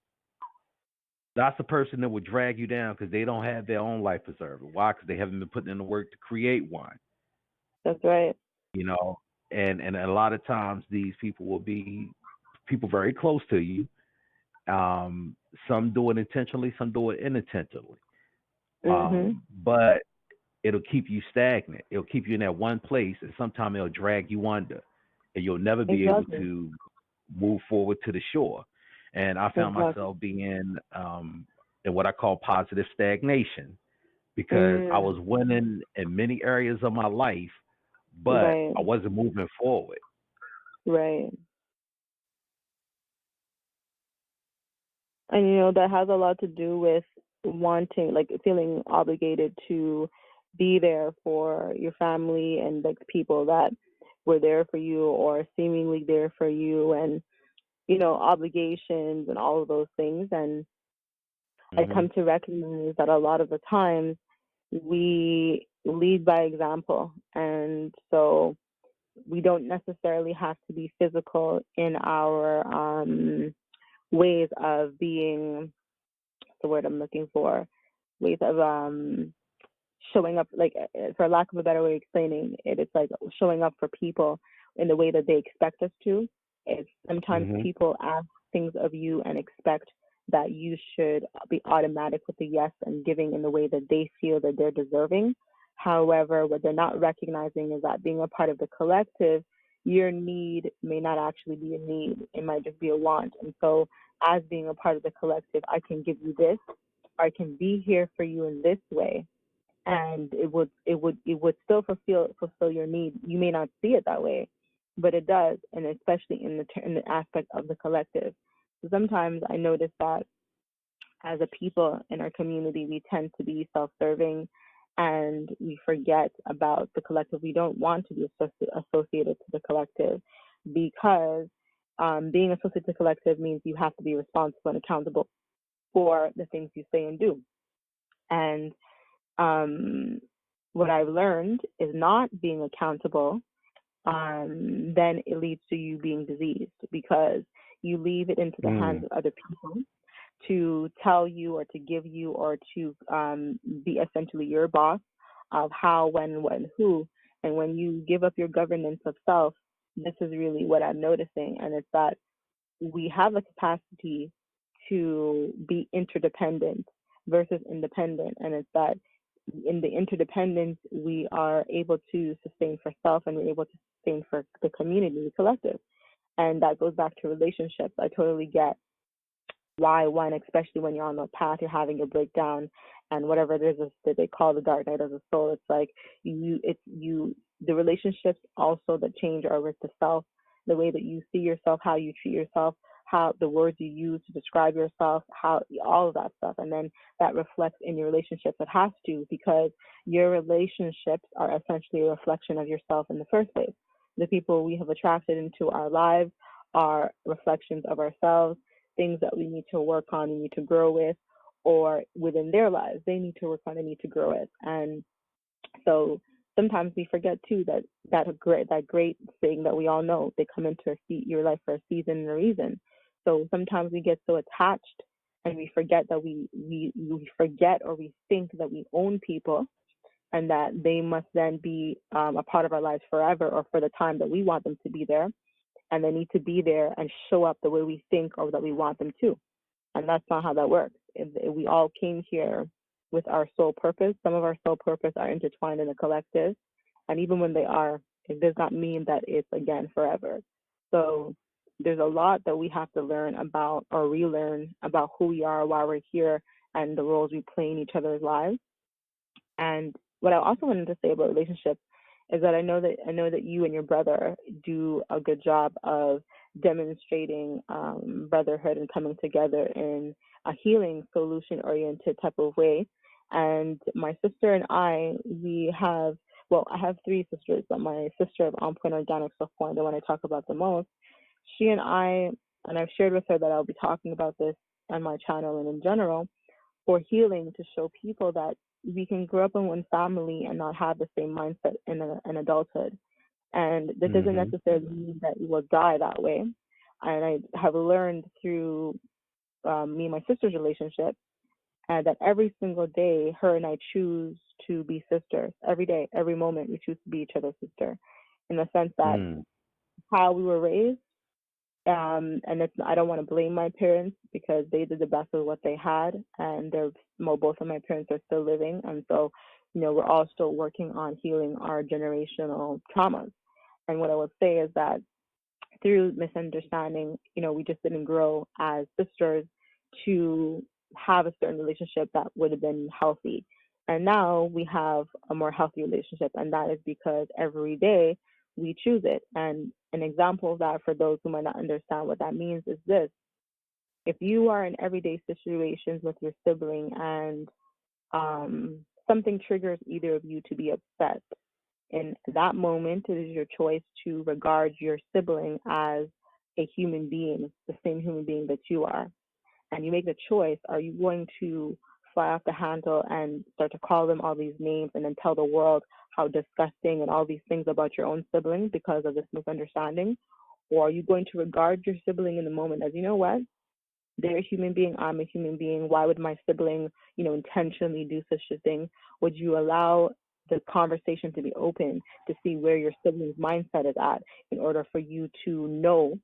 that's the person that would drag you down because they don't have their own life preserver. Why? Because they haven't been putting in the work to create one. That's right. You know, and a lot of times these people will be people very close to you. Some do it intentionally, some do it unintentionally. But it'll keep you stagnant. It'll keep you in that one place, and sometimes it'll drag you under, and you'll never be able to move forward to the shore. And I found myself being in what I call positive stagnation, because I was winning in many areas of my life, but I wasn't moving forward. Right. And you know, that has a lot to do with wanting, like, feeling obligated to be there for your family and like people that were there for you or seemingly there for you, and you know, obligations and all of those things. And I come to recognize that a lot of the times we lead by example, and so we don't necessarily have to be physical in our ways of being, the word I'm looking for, ways of showing up, like, for lack of a better way of explaining it, it's like showing up for people in the way that they expect us to. It's sometimes Mhm. people ask things of you and expect that you should be automatic with the yes and giving in the way that they feel that they're deserving. However, what they're not recognizing is that being a part of the collective, your need may not actually be a need. It might just be a want. And so, as being a part of the collective, I can give you this, or I can be here for you in this way, and it would still fulfill your need. You may not see it that way, but it does, and especially in the aspect of the collective. So sometimes I notice that as a people in our community, we tend to be self-serving, and we forget about the collective. We don't want to be associated to the collective because being associated to the collective means you have to be responsible and accountable for the things you say and do. And um, what I've learned is not being accountable, then it leads to you being diseased because you leave it into the hands Mm. of other people to tell you or to give you or to be essentially your boss of how, when, what, and who. And when you give up your governance of self, this is really what I'm noticing, and it's that we have a capacity to be interdependent versus independent. And it's that in the interdependence, we are able to sustain for self and we're able to sustain for the community, the collective. And that goes back to relationships. I totally get why one, especially when you're on the path, you're having a breakdown, and whatever it is that they call the dark night of the soul. It's like the relationships also that change are with the self, the way that you see yourself, how you treat yourself, how the words you use to describe yourself, how all of that stuff, and then that reflects in your relationships. It has to, because your relationships are essentially a reflection of yourself in the first place. The people we have attracted into our lives are reflections of ourselves, things that we need to work on, we need to grow with, or within their lives, they need to work on and need to grow with. And so sometimes we forget too that great thing that we all know, they come into your life for a season and a reason. So sometimes we get so attached and we forget that we forget or we think that we own people and that they must then be a part of our lives forever or for the time that we want them to be there, and they need to be there and show up the way we think or that we want them to. And that's not how that works. If we all came here with our sole purpose, some of our sole purpose are intertwined in the collective. And even when they are, it does not mean that it's again forever. So there's a lot that we have to learn about or relearn about who we are, why we're here, and the roles we play in each other's lives. And what I also wanted to say about relationships is that I know that you and your brother do a good job of demonstrating brotherhood and coming together in a healing, solution-oriented type of way. And my sister and we have, well, I have three sisters, but my sister of On Point Organics, the one I talk about the most, she and I've shared with her that I'll be talking about this on my channel and in general, for healing, to show people that we can grow up in one family and not have the same mindset in adulthood. And that doesn't Mhm. necessarily mean that you will die that way. And I have learned through me and my sister's relationship that every single day, her and I choose to be sisters. Every day, every moment, we choose to be each other's sister, in the sense that Mm. how we were raised, and I don't want to blame my parents because they did the best with what they had, and both of my parents are still living, and so we're all still working on healing our generational traumas. And what I would say is that through misunderstanding, we just didn't grow as sisters to have a certain relationship that would have been healthy. And now we have a more healthy relationship, and that is because every day we choose it. And an example of that, for those who might not understand what that means, is this: if you are in everyday situations with your sibling and something triggers either of you to be upset, in that moment, it is your choice to regard your sibling as a human being, the same human being that you are. And you make the choice: are you going to fly off the handle and start to call them all these names and then tell the world how disgusting and all these things about your own sibling because of this misunderstanding? Or are you going to regard your sibling in the moment as, you know what? they're a human being, I'm a human being. Why would my sibling, intentionally do such a thing? Would you allow the conversation to be open to see where your sibling's mindset is at in order for you to know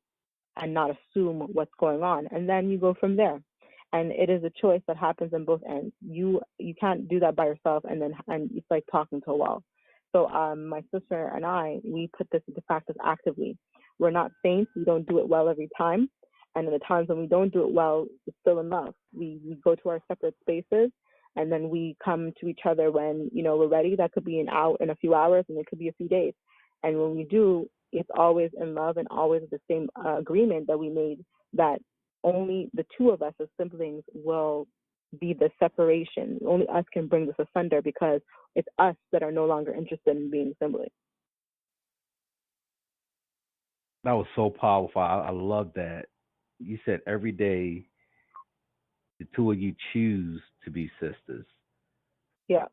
and not assume what's going on? And then you go from there. And it is a choice that happens on both ends. You can't do that by yourself, and it's like talking to a wall. So my sister and we put this into practice actively. We're not saints. We don't do it well every time. And in the times when we don't do it well, it's still in love. We go to our separate spaces, and then we come to each other when we're ready. That could be in a few hours, and it could be a few days. And when we do, it's always in love and always the same agreement that we made, that only the two of us as siblings will be the separation. Only us can bring this asunder, because it's us that are no longer interested in being siblings. That was so powerful. I love that. You said every day the two of you choose to be sisters. Yeah.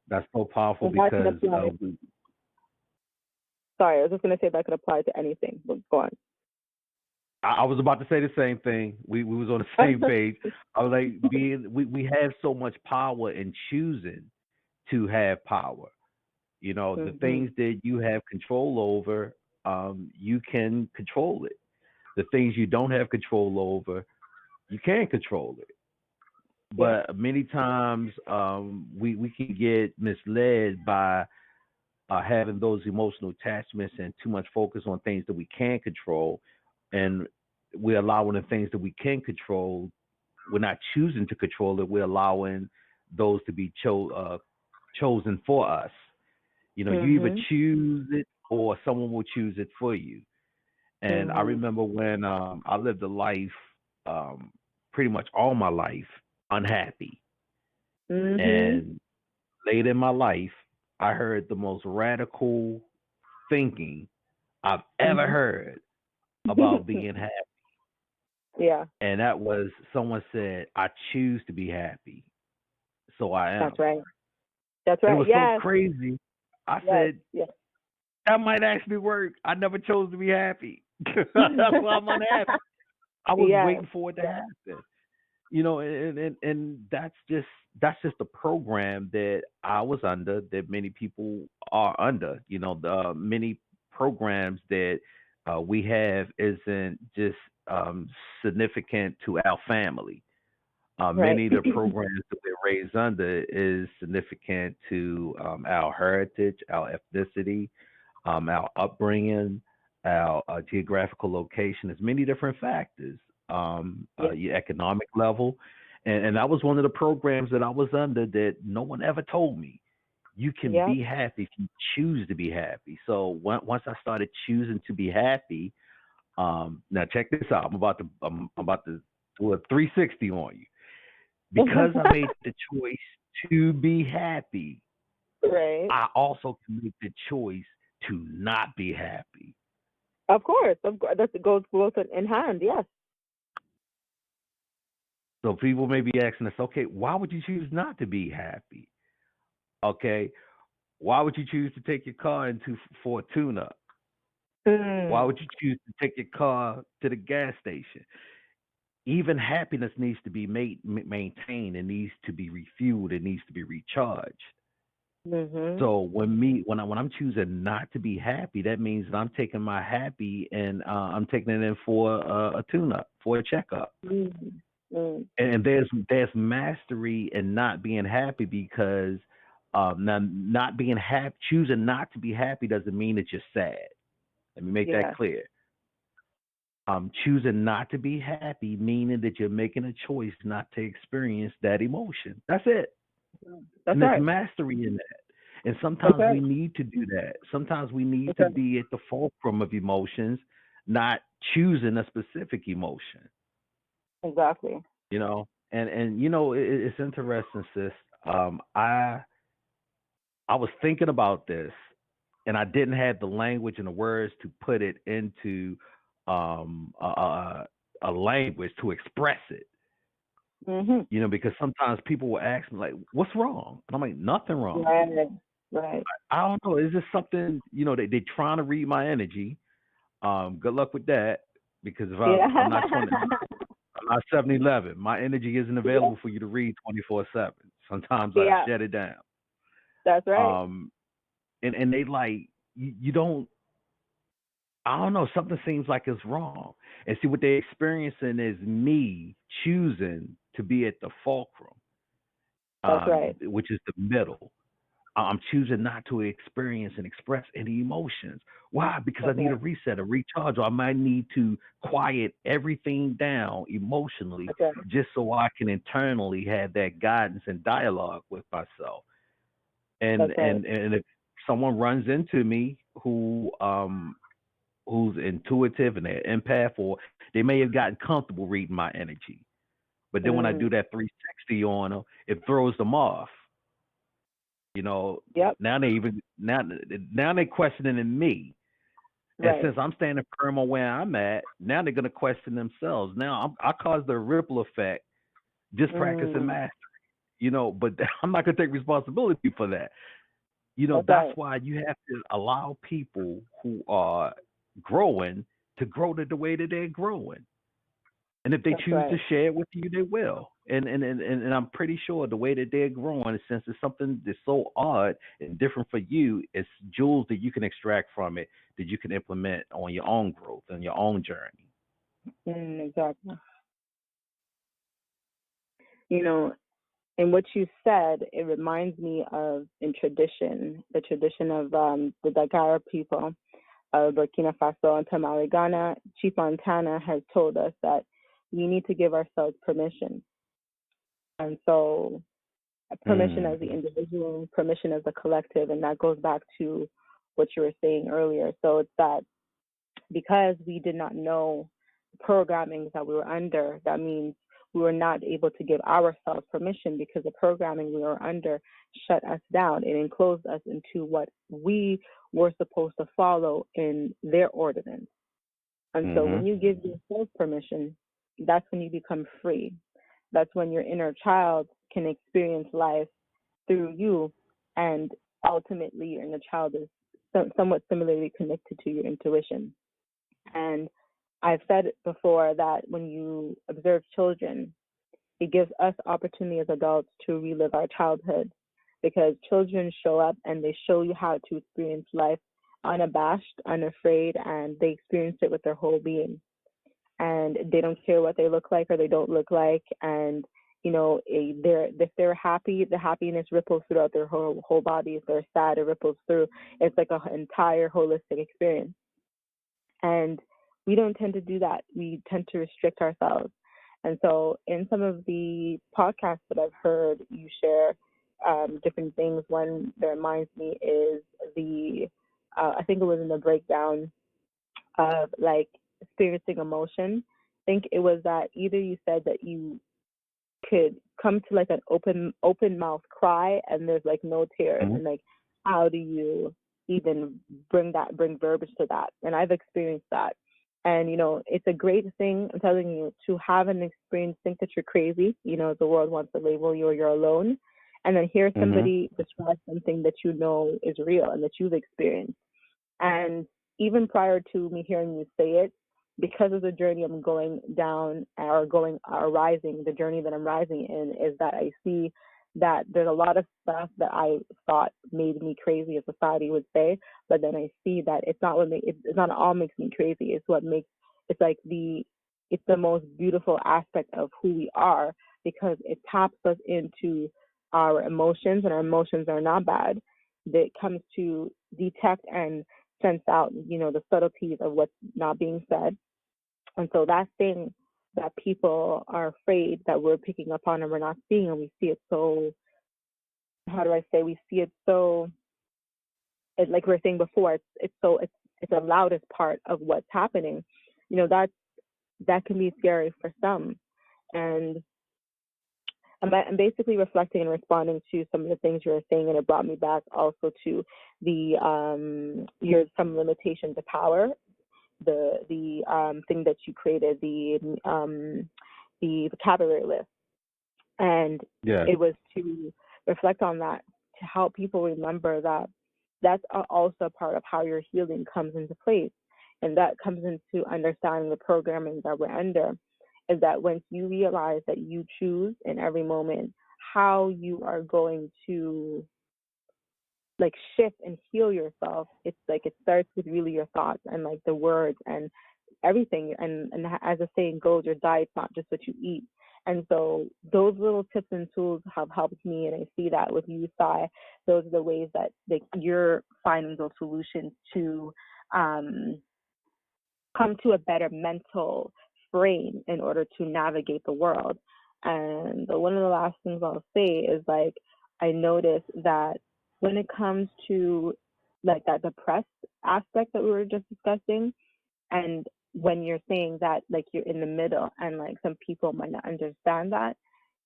That's so powerful And because sorry, I was just going to say that could apply to anything, but go on. I was about to say the same thing. We was on the same page. I was like, we have so much power in choosing to have power. The things that you have control over, you can control it. The things you don't have control over, you can't control it. But many times we can get misled by having those emotional attachments and too much focus on things that we can't control, and we're allowing the things that we can control. We're not choosing to control it. We're allowing those to be chosen for us. You either choose it or someone will choose it for you. And I remember when I lived a life, pretty much all my life, unhappy. And late in my life, I heard the most radical thinking I've ever heard about being happy. Yeah. And that was, someone said, I choose to be happy. So I am. That's right. That's right. It was so crazy. I said, that might actually work. I never chose to be happy. That's why I'm unhappy. I was waiting for it to happen. And that's just the program that I was under, that many people are under. The many programs that we have isn't just significant to our family. Many of the programs that we're raised under is significant to our heritage, our ethnicity, our upbringing, our geographical location. There's many different factors. Your economic level, and that was one of the programs that I was under that no one ever told me. You can be happy if you choose to be happy. So once I started choosing to be happy, now check this out. I'm about to do a 360 on you. Because I made the choice to be happy, I also can make the choice to not be happy. Of course. That goes both in hand, yes. So people may be asking us, okay, why would you choose not to be happy? Okay, why would you choose to take your car for a tune-up? Why would you choose to take your car to the gas station? Even happiness needs to be maintained. It needs to be refueled. It needs to be recharged. So when I'm choosing not to be happy, that means that I'm taking my happy and I'm taking it in for a tune-up, for a checkup. And there's mastery in not being happy, because not being happy, choosing not to be happy doesn't mean that you're sad. Let me make that clear. Choosing not to be happy, meaning that you're making a choice not to experience that emotion. That's it. And there's mastery in that. And sometimes we need to do that. Sometimes we need to be at the fulcrum of emotions, not choosing a specific emotion. Exactly. And it's interesting, sis. I was thinking about this, and I didn't have the language and the words to put it into a language to express it. Because sometimes people will ask me, like, "What's wrong?" And I'm like, "Nothing wrong." Right. I don't know. Is this something? They're trying to read my energy. Good luck with that, because if I'm not trying to. I'm not 7-Eleven. My energy isn't Yeah. available for you to read 24/7. Sometimes I Yeah, shut it down. that's right. Um, and they like you don't. I don't know. Something seems like it's wrong. And see, what they're experiencing is me choosing to be at the fulcrum, That's right. which is the middle. I'm choosing not to experience and express any emotions. Why? Because I That's need a right. reset, a recharge, or I might need to quiet everything down emotionally That's right. just so I can internally have that guidance and dialogue with myself. And That's right. and and if someone runs into me who's intuitive and they're empath, or they may have gotten comfortable reading my energy, but then when I do Mm. that 360 on them, it throws them off. You know, Yep. now now they're questioning me. And Right. since I'm standing firm on where I'm at, now they're gonna question themselves. Now I caused the ripple effect just practicing Mm. math, but I'm not gonna take responsibility for that. That's That's right. why you have to allow people who are growing to grow the way that they're growing. And if they That's choose to right. share it with you, they will. And I'm pretty sure the way that they're growing, since it's something that's so odd and different for you, it's jewels that you can extract from it that you can implement on your own growth and your own journey. Exactly. You know, and what you said, it reminds me of in tradition, the tradition of the Dagara people of Burkina Faso and Tamale Ghana. Chief Montana has told us that we need to give ourselves permission. And so, permission as the Mm-hmm. individual, permission as a collective, and that goes back to what you were saying earlier. So, it's that because we did not know the programming that we were under, that means we were not able to give ourselves permission because the programming we were under shut us down. It enclosed us into what we were supposed to follow in their ordinance. And so when Mm-hmm. you give yourself permission, that's when you become free. That's when your inner child can experience life through you, and ultimately your inner child is somewhat similarly connected to your intuition. And I've said it before that when you observe children, it gives us opportunity as adults to relive our childhood, because children show up and they show you how to experience life unabashed, unafraid, and they experience it with their whole being. And they don't care what they look like or they don't look like. And if they're happy, the happiness ripples throughout their whole body. If they're sad, it ripples through. It's like an entire holistic experience. And we don't tend to do that. We tend to restrict ourselves. And so, in some of the podcasts that I've heard you share different things, one that reminds me is I think it was in the breakdown of like experiencing emotion. I think it was that either you said that you could come to like an open mouth cry and there's like no tears, and like how do you even bring verbiage to that? And I've experienced that. And it's a great thing, I'm telling you, to have an experience, think that you're crazy, the world wants to label you or you're alone, and then hear Mm-hmm. somebody describe something that is real and that you've experienced. And even prior to me hearing you say it, because of the journey I'm going down or rising, the journey that I'm rising in is that I see that there's a lot of stuff that I thought made me crazy, as society would say, but then I see that it's not all makes me crazy. It's like it's the most beautiful aspect of who we are, because it taps us into our emotions, and our emotions are not bad. That comes to detect and sense out, the subtleties of what's not being said. And so that thing that people are afraid that we're picking up on and we're not seeing, and we see it so, how do I say, we see it so, like we were saying before, it's the loudest part of what's happening. That can be scary for some. And I'm basically reflecting and responding to some of the things you were saying, and it brought me back also to some limitation to power, the thing that you created, the vocabulary list, and Yeah. it was to reflect on that, to help people remember that that's also a part of how your healing comes into place, and that comes into understanding the programming that we're under. is that once you realize that you choose in every moment how you are going to like shift and heal yourself, it's like it starts with really your thoughts and like the words and everything. And as the saying goes, your diet's not just what you eat. And so those little tips and tools have helped me, and I see that with you, Sai. Those are the ways that like you're finding those solutions to um, come to a better mental frame in order to navigate the world. And one of the last things I'll say is like I noticed that when it comes to like that depressed aspect that we were just discussing, and when you're saying that like you're in the middle and like some people might not understand that,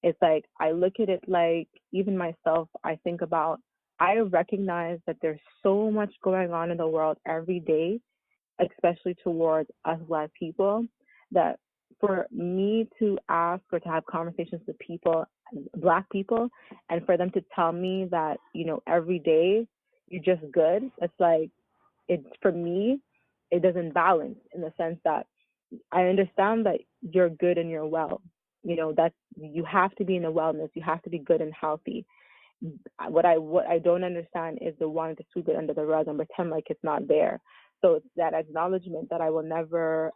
it's like I look at it like even myself, I think about I recognize that there's so much going on in the world every day, especially towards us Black people, that for me to ask or to have conversations with people, Black people, and for them to tell me that, you know, every day you're just good, it's like, it's for me, it doesn't balance in the sense that I understand that you're good and you're well. You know, that's, you have to be in a wellness, you have to be good and healthy. What I don't understand is the wanting to sweep it under the rug and pretend like it's not there. So it's that acknowledgement that I will never,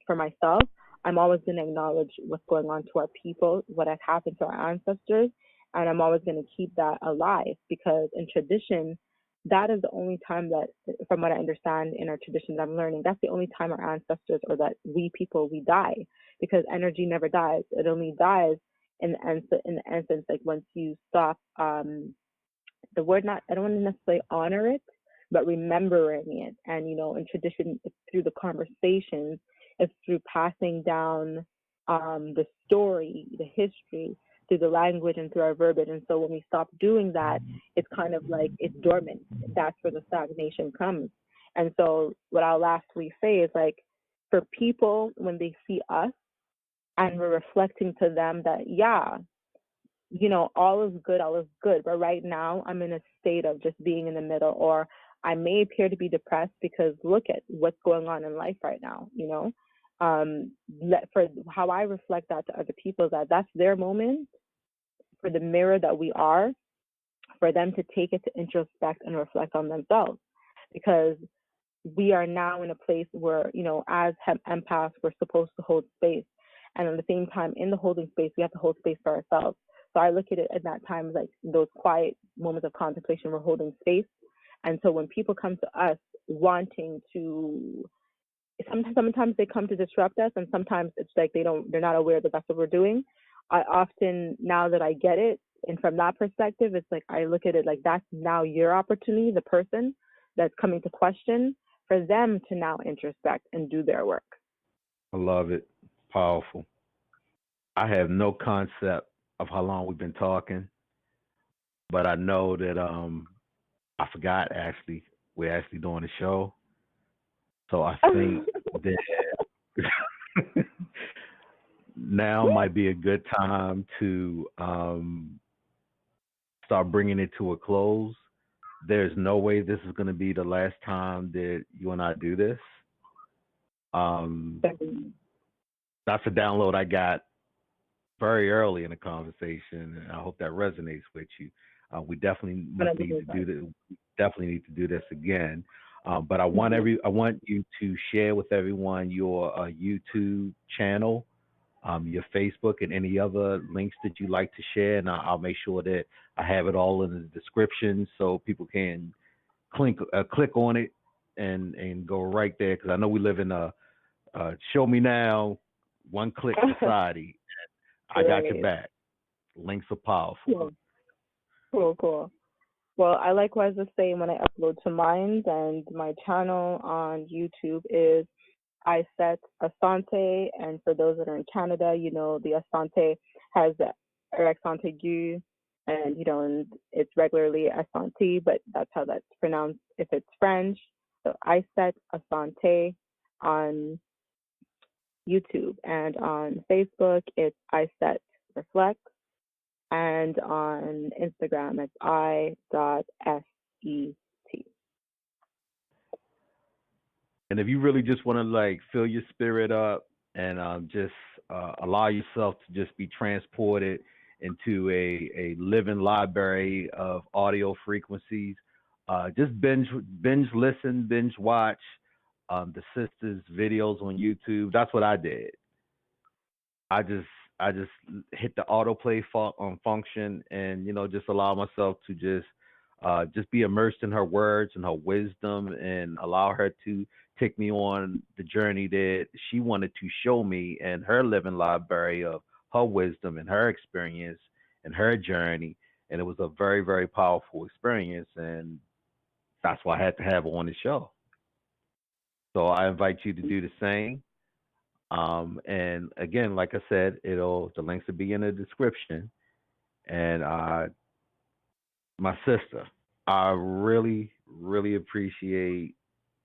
for myself, I'm always going to acknowledge what's going on to our people, what has happened to our ancestors, and I'm always going to keep that alive because in tradition, that is the only time that, from what I understand in our traditions, I'm learning that's the only time our ancestors or that we people we die because energy never dies. It only dies in the essence, like once you stop the word not I don't want to necessarily honor it, but remembering it. And you know, in tradition it's through the conversations, it's through passing down the story, the history, through the language and through our verbiage. And so when we stop doing that, it's kind of like it's dormant. That's where the stagnation comes. And so what I'll lastly say is like for people when they see us and we're reflecting to them that yeah, you know, all is good, but right now I'm in a state of just being in the middle, or I may appear to be depressed because look at what's going on in life right now, you know. For how I reflect that to other people, that that's their moment for the mirror that we are, for them to take it to introspect and reflect on themselves, because we are now in a place where, you know, as empaths, we're supposed to hold space. And at the same time, in the holding space, we have to hold space for ourselves. So I look at it at that time like those quiet moments of contemplation, we're holding space. And so when people come to us wanting to, sometimes they come to disrupt us, and sometimes it's like they're not aware that that's what we're doing. I often, now that I get it, and from that perspective, it's like I look at it like that's now your opportunity, the person that's coming to question, for them to now introspect and do their work. I love it. Powerful. I have no concept of how long we've been talking, but I know that I forgot actually we're actually doing a show. So I think that now might be a good time to start bringing it to a close. There's no way this is going to be the last time that you and I do this. That's a download I got very early in the conversation, and I hope that resonates with you. We definitely need to do this. Definitely need to do this again. But I want you to share with everyone your YouTube channel, your Facebook, and any other links that you like to share, and I'll make sure that I have it all in the description so people can click on it and go right there, because I know we live in a show me now, one click society. I got your back. Links are powerful. Cool. Well, I likewise the same when I upload to mine, and my channel on YouTube is Iset Asante. And for those that are in Canada, you know, the Asante has the accent aigu, and you know, and it's regularly Asante, but that's how that's pronounced if it's French. So Iset Asante on YouTube, and on Facebook it's Iset Reflect, and on Instagram it's I.SET. And if you really just want to like fill your spirit up and just allow yourself to just be transported into a living library of audio frequencies. Just binge listen, binge watch the sisters' videos on YouTube. That's what I did. I just hit the autoplay function, and just allow myself to just be immersed in her words and her wisdom, and allow her to take me on the journey that she wanted to show me in her living library of her wisdom and her experience and her journey. And it was a very, very powerful experience, and that's why I had to have her on the show. So I invite you to do the same. And again, like I said, the links will be in the description. And my sister, I really, really appreciate.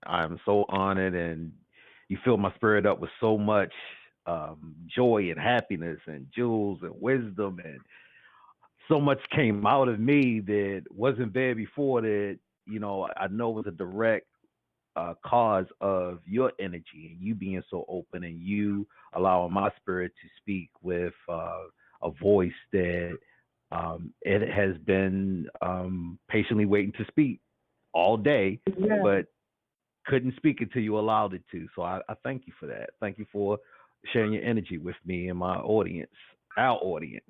I'm so honored, and you fill my spirit up with so much joy and happiness and jewels and wisdom, and so much came out of me that wasn't there before. That I know was a direct cause of your energy and you being so open and you allowing my spirit to speak with a voice that it has been patiently waiting to speak all day, Yeah. but couldn't speak until you allowed it to. So I thank you for that. Thank you for sharing your energy with me and my audience, our audience.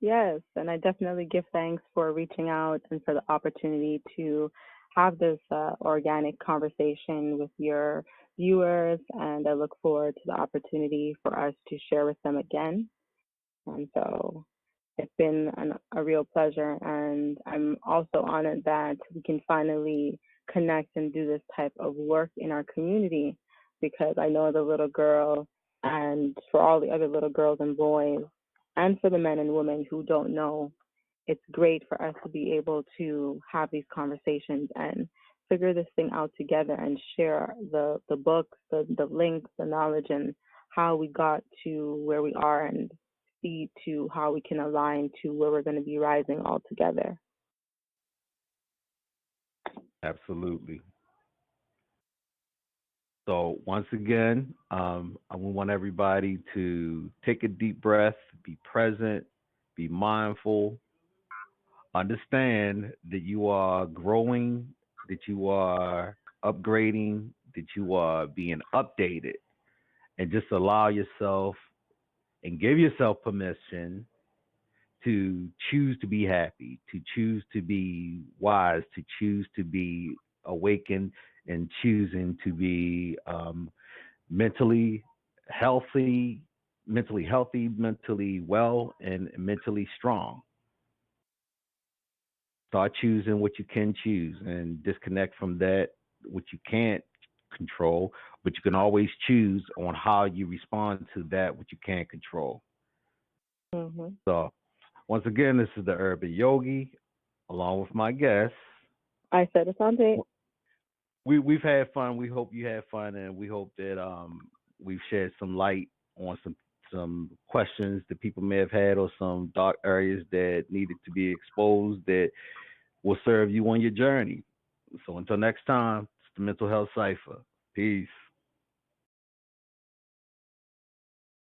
Yes, and I definitely give thanks for reaching out and for the opportunity to have this organic conversation with your viewers. And I look forward to the opportunity for us to share with them again. And so it's been a real pleasure. And I'm also honored that we can finally connect and do this type of work in our community, because I know the little girl, and for all the other little girls and boys, and for the men and women who don't know, it's great for us to be able to have these conversations and figure this thing out together and share the books, the links, the knowledge, and how we got to where we are, and see to how we can align to where we're going to be rising all together. Absolutely. So once again, I want everybody to take a deep breath, be present, be mindful, understand that you are growing, that you are upgrading, that you are being updated, and just allow yourself and give yourself permission to choose to be happy, to choose to be wise, to choose to be awakened, and choosing to be mentally healthy, mentally well, and mentally strong. Start choosing what you can choose and disconnect from that what you can't control, but you can always choose on how you respond to that what you can't control. Mm-hmm. So once again, this is the Urban Yogi, along with my guests. Iset, Asante. We've had fun. We hope you had fun, and we hope that we've shed some light on some questions that people may have had, or some dark areas that needed to be exposed that will serve you on your journey. So until next time, it's the Mental Health Cypher. Peace.